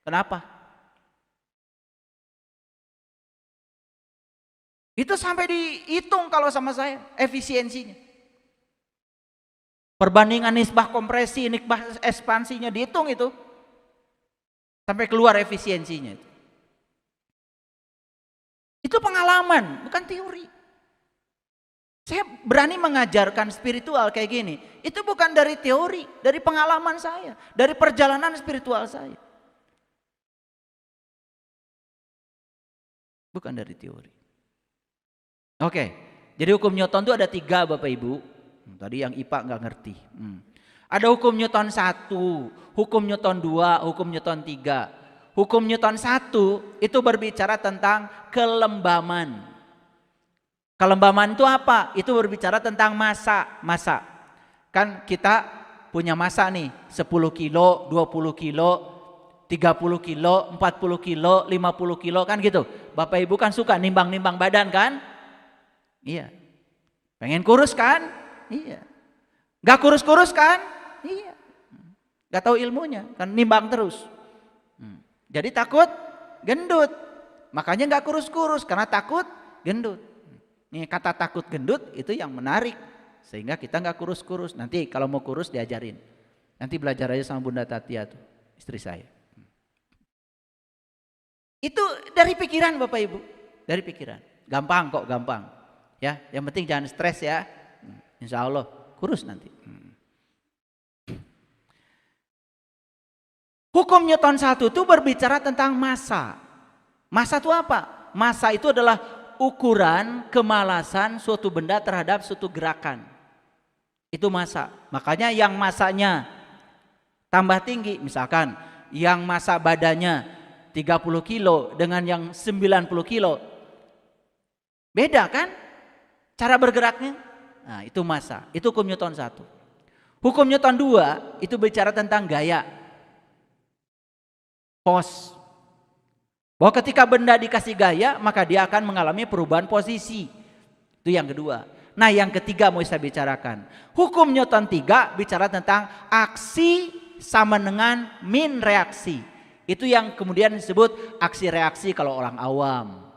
Kenapa? Itu sampai dihitung kalau sama saya, efisiensinya. Perbandingan nisbah kompresi, nisbah ekspansinya dihitung itu. Sampai keluar efisiensinya itu. Itu pengalaman, bukan teori. Saya berani mengajarkan spiritual kayak gini. Itu bukan dari teori, dari pengalaman saya, dari perjalanan spiritual saya. Bukan dari teori. Oke, jadi hukum Newton itu ada 3 Bapak Ibu. Tadi yang IPA nggak ngerti. Ada hukum Newton 1, hukum Newton 2, hukum Newton 3. Hukum Newton 1 itu berbicara tentang kelembaman. Kelembaman itu apa? Itu berbicara tentang massa. Kan kita punya massa nih, 10 kilo, 20 kilo, 30 kilo, 40 kilo, 50 kilo kan gitu. Bapak Ibu kan suka nimbang-nimbang badan kan? Iya. Pengen kurus kan? Iya. Gak kurus-kurus kan? Iya. Gak tahu ilmunya, kan nimbang terus. Jadi takut gendut. Makanya gak kurus-kurus karena takut gendut. Nih kata takut gendut itu yang menarik. Sehingga kita gak kurus-kurus. Nanti kalau mau kurus diajarin. Nanti belajar aja sama Bunda Tatia tuh, istri saya. Itu dari pikiran Bapak Ibu. Dari pikiran. Gampang kok, gampang. Ya, yang penting jangan stres ya. Insya Allah kurus nanti. Hukum Newton 1 itu berbicara tentang massa. Massa itu apa? Massa itu adalah ukuran kemalasan suatu benda terhadap suatu gerakan. Itu massa. Makanya yang massanya tambah tinggi, misalkan yang massa badannya 30 kilo dengan yang 90 kilo. Beda kan? Cara bergeraknya. Nah itu massa. Itu hukum Newton 1. Hukum Newton 2 itu bicara tentang gaya. Pos. Bahwa ketika benda dikasih gaya, maka dia akan mengalami perubahan posisi. Itu yang kedua. Nah yang ketiga mau saya bicarakan. Hukum Newton 3 bicara tentang aksi sama dengan min reaksi. Itu yang kemudian disebut aksi reaksi kalau orang awam.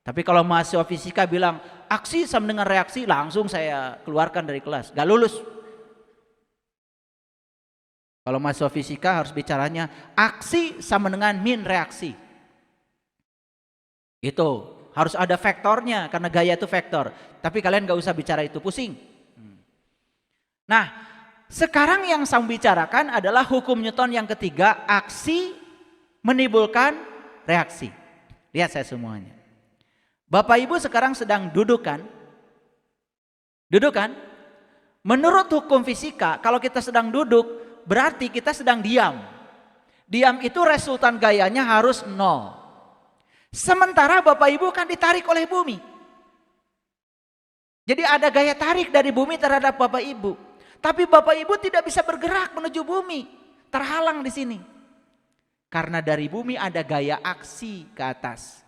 Tapi kalau mahasiswa fisika bilang aksi sama dengan reaksi, langsung saya keluarkan dari kelas. Gak lulus. Kalau mahasiswa fisika harus bicaranya aksi sama dengan min reaksi. Itu harus ada vektornya karena gaya itu vektor. Tapi kalian gak usah bicara itu, pusing. Nah sekarang yang saya bicarakan adalah hukum Newton yang ketiga, aksi menimbulkan reaksi. Lihat saya semuanya. Bapak Ibu sekarang sedang duduk kan? Duduk kan? Menurut hukum fisika kalau kita sedang duduk berarti kita sedang diam. Diam itu resultan gayanya harus 0. Sementara Bapak Ibu kan ditarik oleh bumi. Jadi ada gaya tarik dari bumi terhadap Bapak Ibu. Tapi Bapak Ibu tidak bisa bergerak menuju bumi. Terhalang di sini. Karena dari bumi ada gaya aksi ke atas.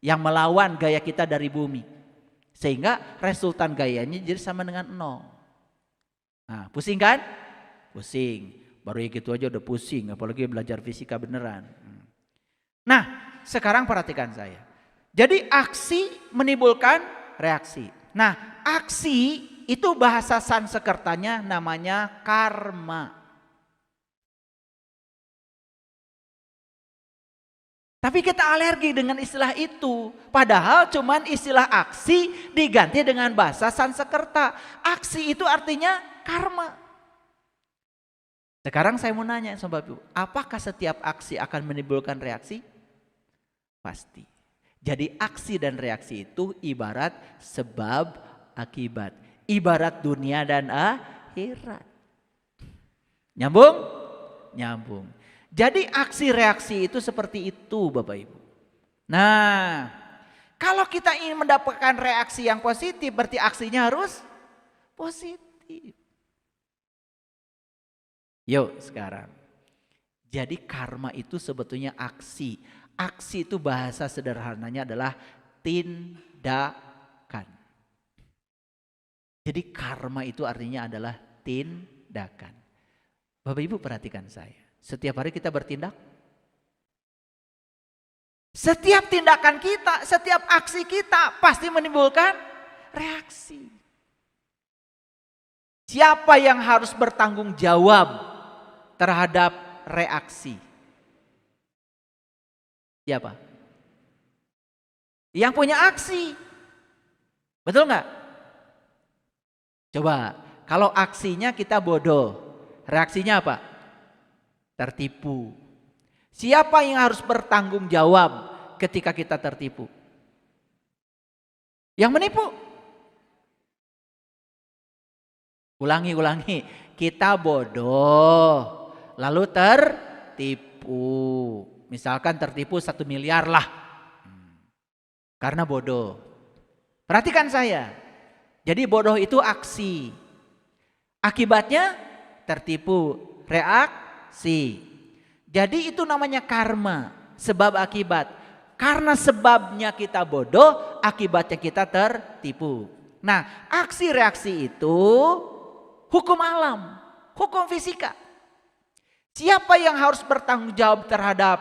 Yang melawan gaya kita dari bumi. Sehingga resultan gayanya jadi sama dengan 0. Nah, pusing kan? Pusing. Baru gitu aja udah pusing. Apalagi belajar fisika beneran. Nah, sekarang perhatikan saya. Jadi aksi menimbulkan reaksi. Nah, aksi itu bahasa Sanskertanya namanya karma. Tapi kita alergi dengan istilah itu. Padahal cuman istilah aksi diganti dengan bahasa Sanskerta. Aksi itu artinya karma. Sekarang saya mau nanya sama Bapak Ibu, apakah setiap aksi akan menimbulkan reaksi? Pasti. Jadi aksi dan reaksi itu ibarat sebab akibat. Ibarat dunia dan akhirat. Nyambung? Nyambung. Jadi aksi reaksi itu seperti itu Bapak Ibu. Nah, kalau kita ingin mendapatkan reaksi yang positif berarti aksinya harus positif. Yuk sekarang. Jadi karma itu sebetulnya aksi. Aksi itu bahasa sederhananya adalah tindakan. Jadi karma itu artinya adalah tindakan. Bapak Ibu perhatikan saya. Setiap hari kita bertindak. Setiap tindakan kita, setiap aksi kita pasti menimbulkan reaksi. Siapa yang harus bertanggung jawab terhadap reaksi? Siapa? Yang punya aksi. Betul nggak? Coba, kalau aksinya kita bodoh, reaksinya apa? Tertipu. Siapa yang harus bertanggung jawab ketika kita tertipu? Yang menipu. Ulangi. Kita bodoh, lalu tertipu. Misalkan tertipu 1 miliar lah. Karena bodoh. Perhatikan saya. Jadi bodoh itu aksi. Akibatnya tertipu, reaksi. Jadi itu namanya karma, sebab akibat. Karena sebabnya kita bodoh, akibatnya kita tertipu. Nah, aksi reaksi itu hukum alam, hukum fisika. Siapa yang harus bertanggung jawab terhadap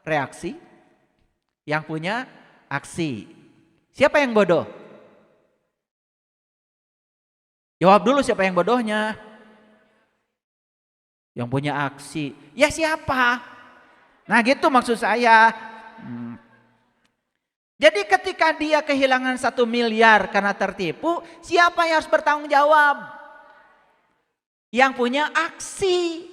reaksi? Yang punya aksi. Siapa yang bodoh? Jawab dulu siapa yang bodohnya? Yang punya aksi. Ya siapa? Nah gitu maksud saya. Jadi ketika dia kehilangan 1 miliar karena tertipu, siapa yang harus bertanggung jawab? Yang punya aksi.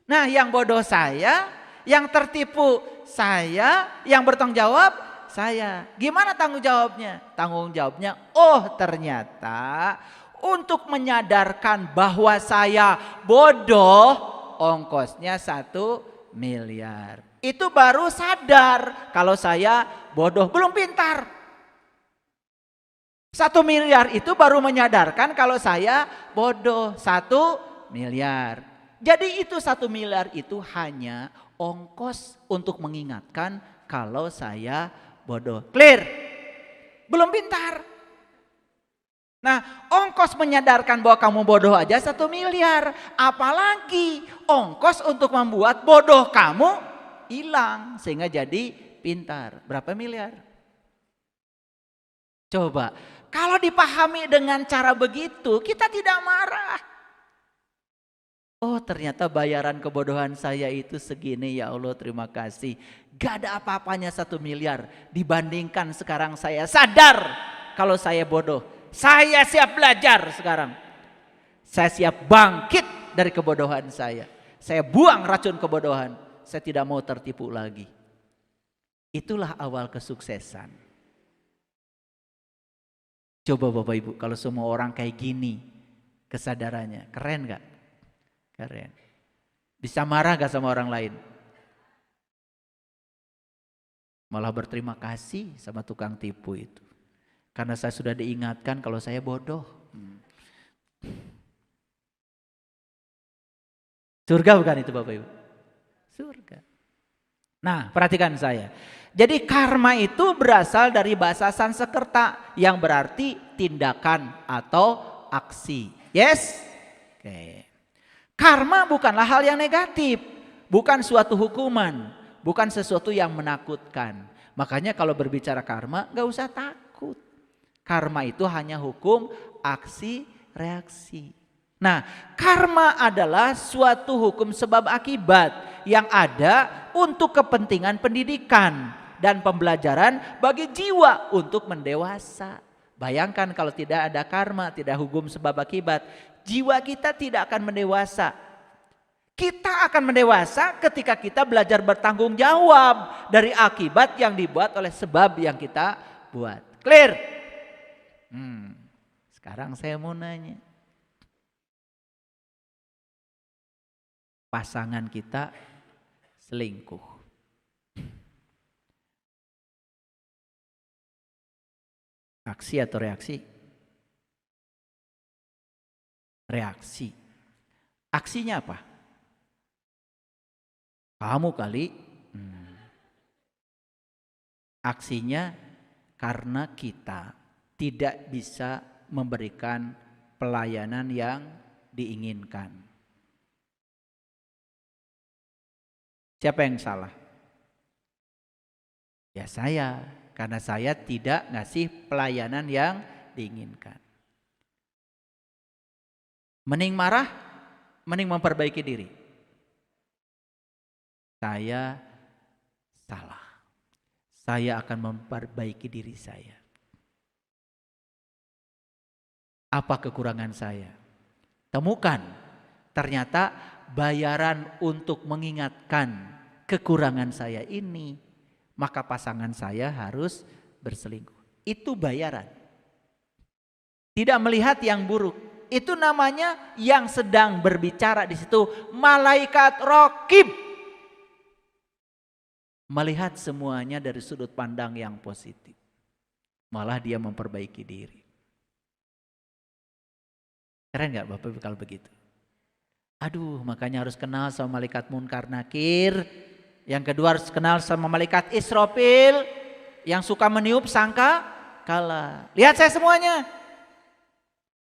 Nah yang bodoh saya, yang tertipu saya, yang bertanggung jawab saya. Gimana tanggung jawabnya? Tanggung jawabnya, oh ternyata untuk menyadarkan bahwa saya bodoh, ongkosnya 1 miliar. Itu baru sadar kalau saya bodoh, belum pintar. 1 miliar itu baru menyadarkan kalau saya bodoh, 1 miliar. Jadi itu 1 miliar itu hanya ongkos untuk mengingatkan kalau saya bodoh. Clear? Belum pintar. Nah, ongkos menyadarkan bahwa kamu bodoh aja 1 miliar. Apalagi ongkos untuk membuat bodoh kamu hilang sehingga jadi pintar. Berapa miliar? Coba, kalau dipahami dengan cara begitu, kita tidak marah. Oh, ternyata bayaran kebodohan saya itu segini, ya Allah, terima kasih. Gak ada apa-apanya 1 miliar dibandingkan sekarang saya sadar kalau saya bodoh. Saya siap belajar sekarang. Saya siap bangkit dari kebodohan saya. Saya buang racun kebodohan. Saya tidak mau tertipu lagi. Itulah awal kesuksesan. Coba Bapak Ibu, kalau semua orang kayak gini kesadarannya, keren gak? Keren. Bisa marah gak sama orang lain? Malah berterima kasih sama tukang tipu itu. Karena saya sudah diingatkan kalau saya bodoh. Surga bukan itu Bapak Ibu? Surga. Nah, perhatikan saya. Jadi karma itu berasal dari bahasa Sanskerta yang berarti tindakan atau aksi. Yes? Oke. Karma bukanlah hal yang negatif, bukan suatu hukuman, bukan sesuatu yang menakutkan. Makanya kalau berbicara karma gak usah takut. Karma itu hanya hukum aksi reaksi. Nah, karma adalah suatu hukum sebab akibat yang ada untuk kepentingan pendidikan dan pembelajaran bagi jiwa untuk mendewasa. Bayangkan kalau tidak ada karma, tidak hukum sebab akibat, jiwa kita tidak akan mendewasa. Kita akan mendewasa ketika kita belajar bertanggung jawab dari akibat yang dibuat oleh sebab yang kita buat. Clear? Sekarang saya mau nanya. Pasangan kita selingkuh. Aksi atau reaksi? Reaksi. Aksinya apa? Kamu kali. Aksinya karena kita tidak bisa memberikan pelayanan yang diinginkan. Siapa yang salah? Ya saya, karena saya tidak ngasih pelayanan yang diinginkan. Mending marah, mending memperbaiki diri. Saya salah. Saya akan memperbaiki diri saya. Apa kekurangan saya? Temukan. Ternyata bayaran untuk mengingatkan kekurangan saya ini, maka pasangan saya harus berselingkuh. Itu bayaran. Tidak melihat yang buruk. Itu namanya yang sedang berbicara di situ malaikat raqib. Melihat semuanya dari sudut pandang yang positif. Malah dia memperbaiki diri. Keren gak Bapak Ibu kalau begitu? Aduh, makanya harus kenal sama malaikat Munkar Nakir. Yang kedua harus kenal sama malaikat Israfil yang suka meniup sangka kala. Lihat saya semuanya.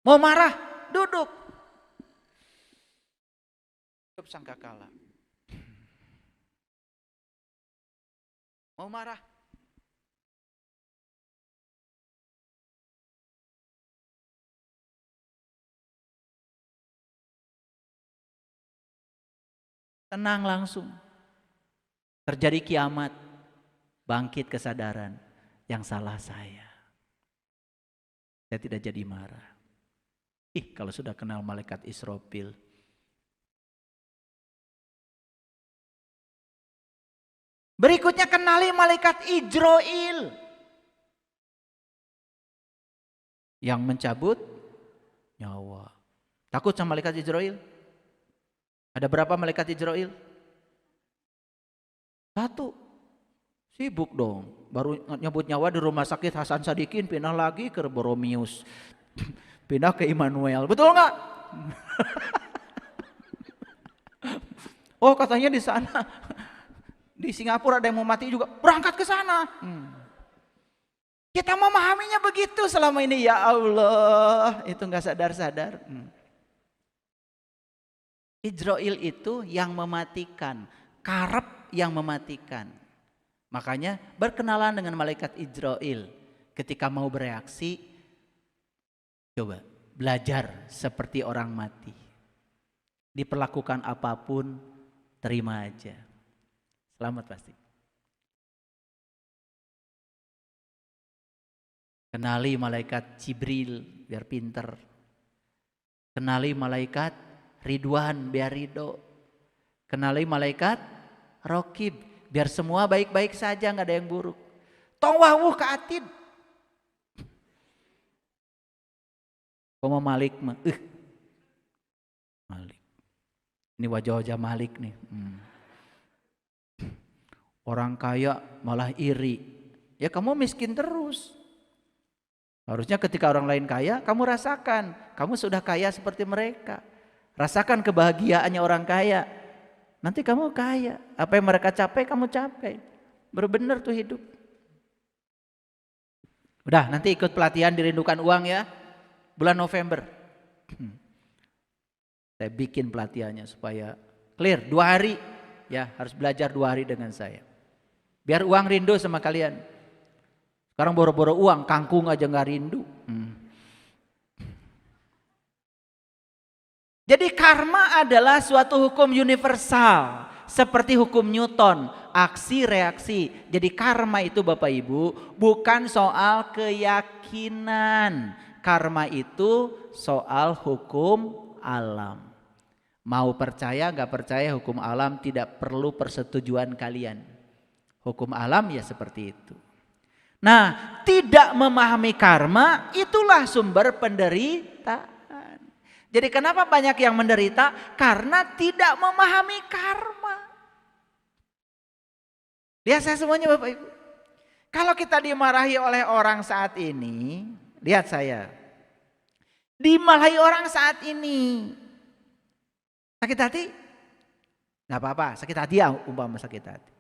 Mau marah, duduk. Tiup sangka kala. Mau marah. Tenang langsung. Terjadi kiamat. Bangkit kesadaran. Yang salah saya. Saya tidak jadi marah. Kalau sudah kenal malaikat Israfil. Berikutnya kenali malaikat Ijroil. Yang mencabut nyawa. Takut sama malaikat Ijroil? Ada berapa malaikat Ijroil? 1. Sibuk dong. Baru nyebut nyawa di rumah sakit Hasan Sadikin, pindah lagi ke Boromius. Pindah ke Immanuel. Betul nggak? Oh katanya di sana. Di Singapura ada yang mau mati juga. Berangkat ke sana. Kita memahaminya begitu selama ini. Ya Allah. Itu nggak sadar-sadar. Ijroil itu yang mematikan, karep yang mematikan. Makanya berkenalan dengan malaikat Ijroil. Ketika mau bereaksi, coba belajar seperti orang mati. Diperlakukan apapun, terima aja. Selamat pasti. Kenali malaikat Jibril biar pinter. Kenali malaikat Ridwan biar ridho. Kenali malaikat Raqib biar semua baik-baik saja, nggak ada yang buruk. Tong wawuh ka atid. Koma Malik mah. Malik. Ini wajah-wajah Malik nih. Orang kaya malah iri. Ya kamu miskin terus. Harusnya ketika orang lain kaya, kamu rasakan. Kamu sudah kaya seperti mereka. Rasakan kebahagiaannya orang kaya. Nanti kamu kaya. Apa yang mereka capai, kamu capai. Benar-benar tuh hidup. Udah, nanti ikut pelatihan dirindukan uang ya. Bulan November. Saya bikin pelatihannya supaya clear. 2 hari. Ya, harus belajar 2 hari dengan saya. Biar uang rindu sama kalian. Sekarang boro-boro uang, kangkung aja gak rindu. Jadi karma adalah suatu hukum universal. Seperti hukum Newton, aksi reaksi. Jadi karma itu Bapak Ibu bukan soal keyakinan. Karma itu soal hukum alam. Mau percaya gak percaya hukum alam tidak perlu persetujuan kalian. Hukum alam ya seperti itu. Nah, tidak memahami karma itulah sumber penderitaan. Jadi kenapa banyak yang menderita? Karena tidak memahami karma. Lihat saya semuanya Bapak Ibu. Kalau kita dimarahi oleh orang saat ini, lihat saya. Dimarahi orang saat ini. Sakit hati? Gak apa-apa, sakit hati ya umpama sakit hati.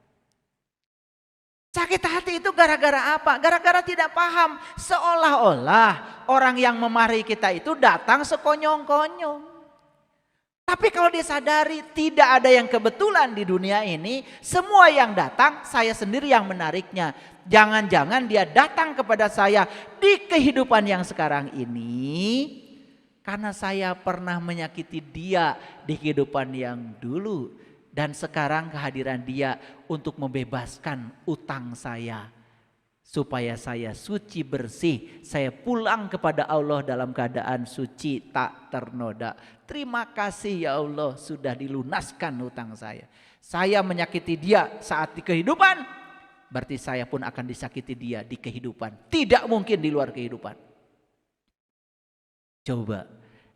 Sakit hati itu gara-gara apa? Gara-gara tidak paham. Seolah-olah orang yang memarahi kita itu datang sekonyong-konyong. Tapi kalau dia sadari tidak ada yang kebetulan di dunia ini. Semua yang datang saya sendiri yang menariknya. Jangan-jangan dia datang kepada saya di kehidupan yang sekarang ini. Karena saya pernah menyakiti dia di kehidupan yang dulu. Dan sekarang kehadiran dia untuk membebaskan utang saya. Supaya saya suci bersih. Saya pulang kepada Allah dalam keadaan suci tak ternoda. Terima kasih ya Allah sudah dilunaskan utang saya. Saya menyakiti dia saat di kehidupan. Berarti saya pun akan disakiti dia di kehidupan. Tidak mungkin di luar kehidupan. Coba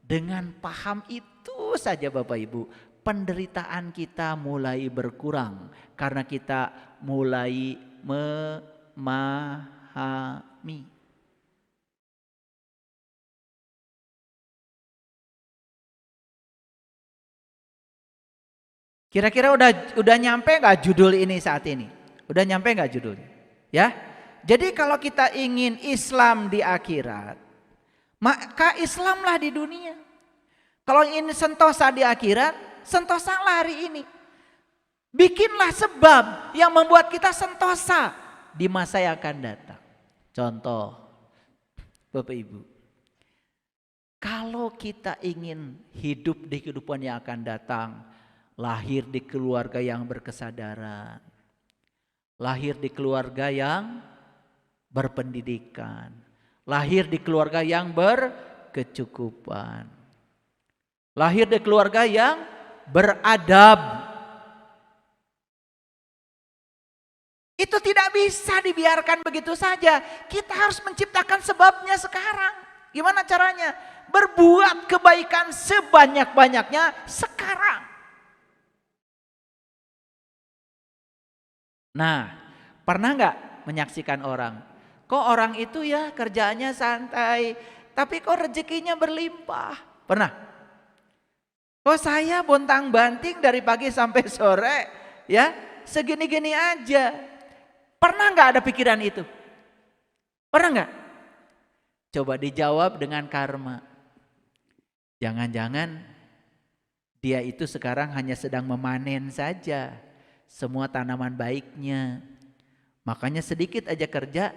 dengan paham itu saja Bapak Ibu. Penderitaan kita mulai berkurang karena kita mulai memahami. Kira-kira udah nyampe nggak judul ini saat ini? Udah nyampe nggak judulnya? Ya. Jadi kalau kita ingin Islam di akhirat, maka Islamlah di dunia. Kalau ingin sentosa di akhirat, sentosalah hari ini. Bikinlah sebab yang membuat kita sentosa di masa yang akan datang. Contoh, Bapak Ibu. Kalau kita ingin hidup di kehidupan yang akan datang, lahir di keluarga yang berkesadaran, lahir di keluarga yang berpendidikan, lahir di keluarga yang berkecukupan, lahir di keluarga yang beradab. Itu tidak bisa dibiarkan begitu saja. Kita harus menciptakan sebabnya sekarang. Gimana caranya? Berbuat kebaikan sebanyak-banyaknya sekarang. Nah, pernah nggak menyaksikan orang? Kok orang itu ya kerjaannya santai, tapi kok rezekinya berlimpah? Pernah? Kok saya bontang-banting dari pagi sampai sore ya segini-gini aja. Pernah nggak ada pikiran itu? Pernah nggak? Coba dijawab dengan karma. Jangan-jangan dia itu sekarang hanya sedang memanen saja semua tanaman baiknya. Makanya sedikit aja kerja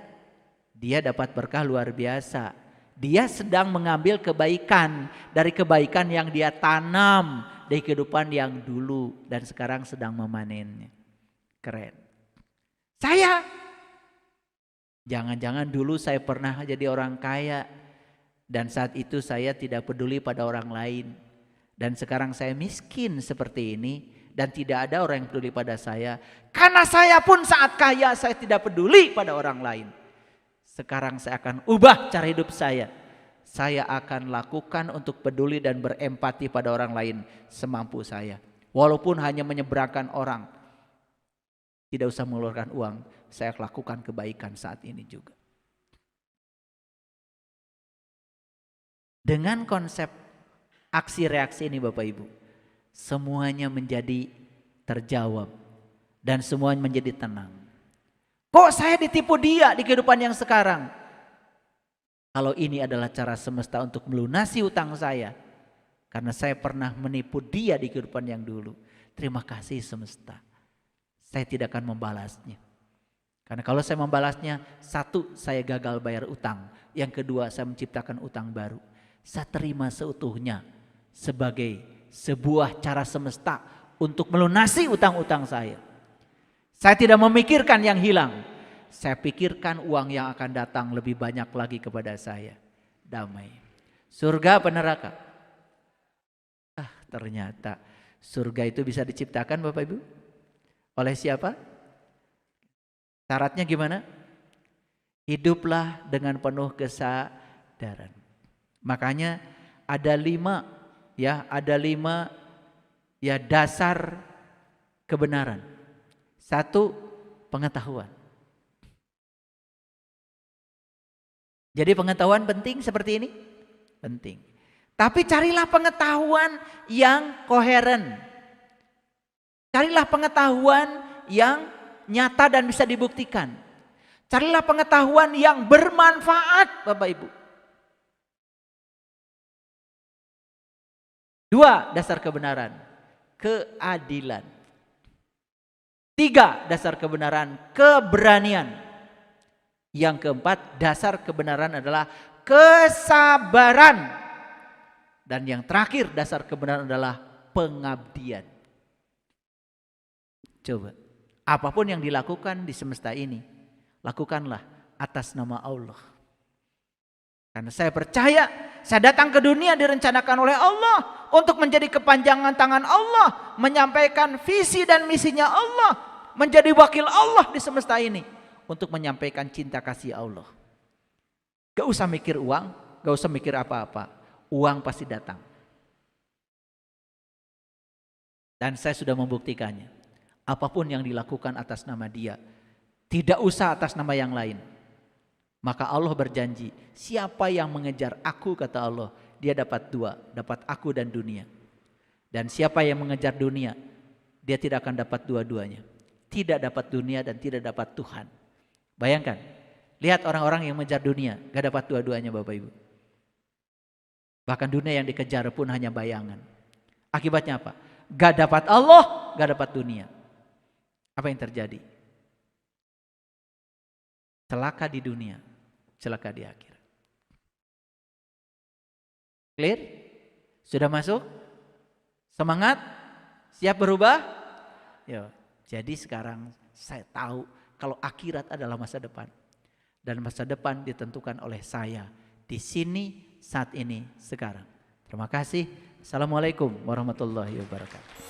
dia dapat berkah luar biasa. Dia sedang mengambil kebaikan dari kebaikan yang dia tanam di kehidupan yang dulu dan sekarang sedang memanennya. Keren. Saya, jangan-jangan dulu saya pernah jadi orang kaya dan saat itu saya tidak peduli pada orang lain. Dan sekarang saya miskin seperti ini dan tidak ada orang yang peduli pada saya. Karena saya pun saat kaya saya tidak peduli pada orang lain. Sekarang saya akan ubah cara hidup saya. Saya akan lakukan untuk peduli dan berempati pada orang lain semampu saya. Walaupun hanya menyeberangkan orang. Tidak usah mengeluarkan uang, saya lakukan kebaikan saat ini juga. Dengan konsep aksi reaksi ini Bapak Ibu, semuanya menjadi terjawab dan semuanya menjadi tenang. Kok saya ditipu dia di kehidupan yang sekarang? Kalau ini adalah cara semesta untuk melunasi utang saya, karena saya pernah menipu dia di kehidupan yang dulu. Terima kasih semesta. Saya tidak akan membalasnya. Karena kalau saya membalasnya, satu, saya gagal bayar utang. Yang kedua, saya menciptakan utang baru. Saya terima seutuhnya sebagai sebuah cara semesta untuk melunasi utang-utang saya. Saya tidak memikirkan yang hilang. Saya pikirkan uang yang akan datang lebih banyak lagi kepada saya. Damai. Surga apa neraka? Ternyata surga itu bisa diciptakan Bapak Ibu. Oleh siapa? Syaratnya gimana? Hiduplah dengan penuh kesadaran. Makanya ada lima dasar kebenaran. Satu, pengetahuan. Jadi pengetahuan penting seperti ini? Penting. Tapi carilah pengetahuan yang koheren. Carilah pengetahuan yang nyata dan bisa dibuktikan. Carilah pengetahuan yang bermanfaat Bapak Ibu. 2, dasar kebenaran. Keadilan. 3, dasar kebenaran, keberanian. Yang keempat, dasar kebenaran adalah kesabaran. Dan yang terakhir, dasar kebenaran adalah pengabdian. Coba, apapun yang dilakukan di semesta ini, lakukanlah atas nama Allah. Karena saya percaya, saya datang ke dunia direncanakan oleh Allah untuk menjadi kepanjangan tangan Allah, menyampaikan visi dan misinya Allah, menjadi wakil Allah di semesta ini untuk menyampaikan cinta kasih Allah. Gak usah mikir uang, gak usah mikir apa-apa. Uang pasti datang. Dan saya sudah membuktikannya. Apapun yang dilakukan atas nama Dia, tidak usah atas nama yang lain. Maka Allah berjanji, siapa yang mengejar aku, kata Allah, dia dapat 2, dapat aku dan dunia. Dan siapa yang mengejar dunia, dia tidak akan dapat dua-duanya. Tidak dapat dunia dan tidak dapat Tuhan. Bayangkan, lihat orang-orang yang mengejar dunia, gak dapat dua-duanya Bapak Ibu. Bahkan dunia yang dikejar pun hanya bayangan. Akibatnya apa? Gak dapat Allah, gak dapat dunia. Apa yang terjadi? Celaka di dunia, celaka di akhirat. Clear? Sudah masuk? Semangat? Siap berubah? Yo. Jadi sekarang saya tahu kalau akhirat adalah masa depan. Dan masa depan ditentukan oleh saya. Di sini, saat ini, sekarang. Terima kasih. Assalamualaikum warahmatullahi wabarakatuh.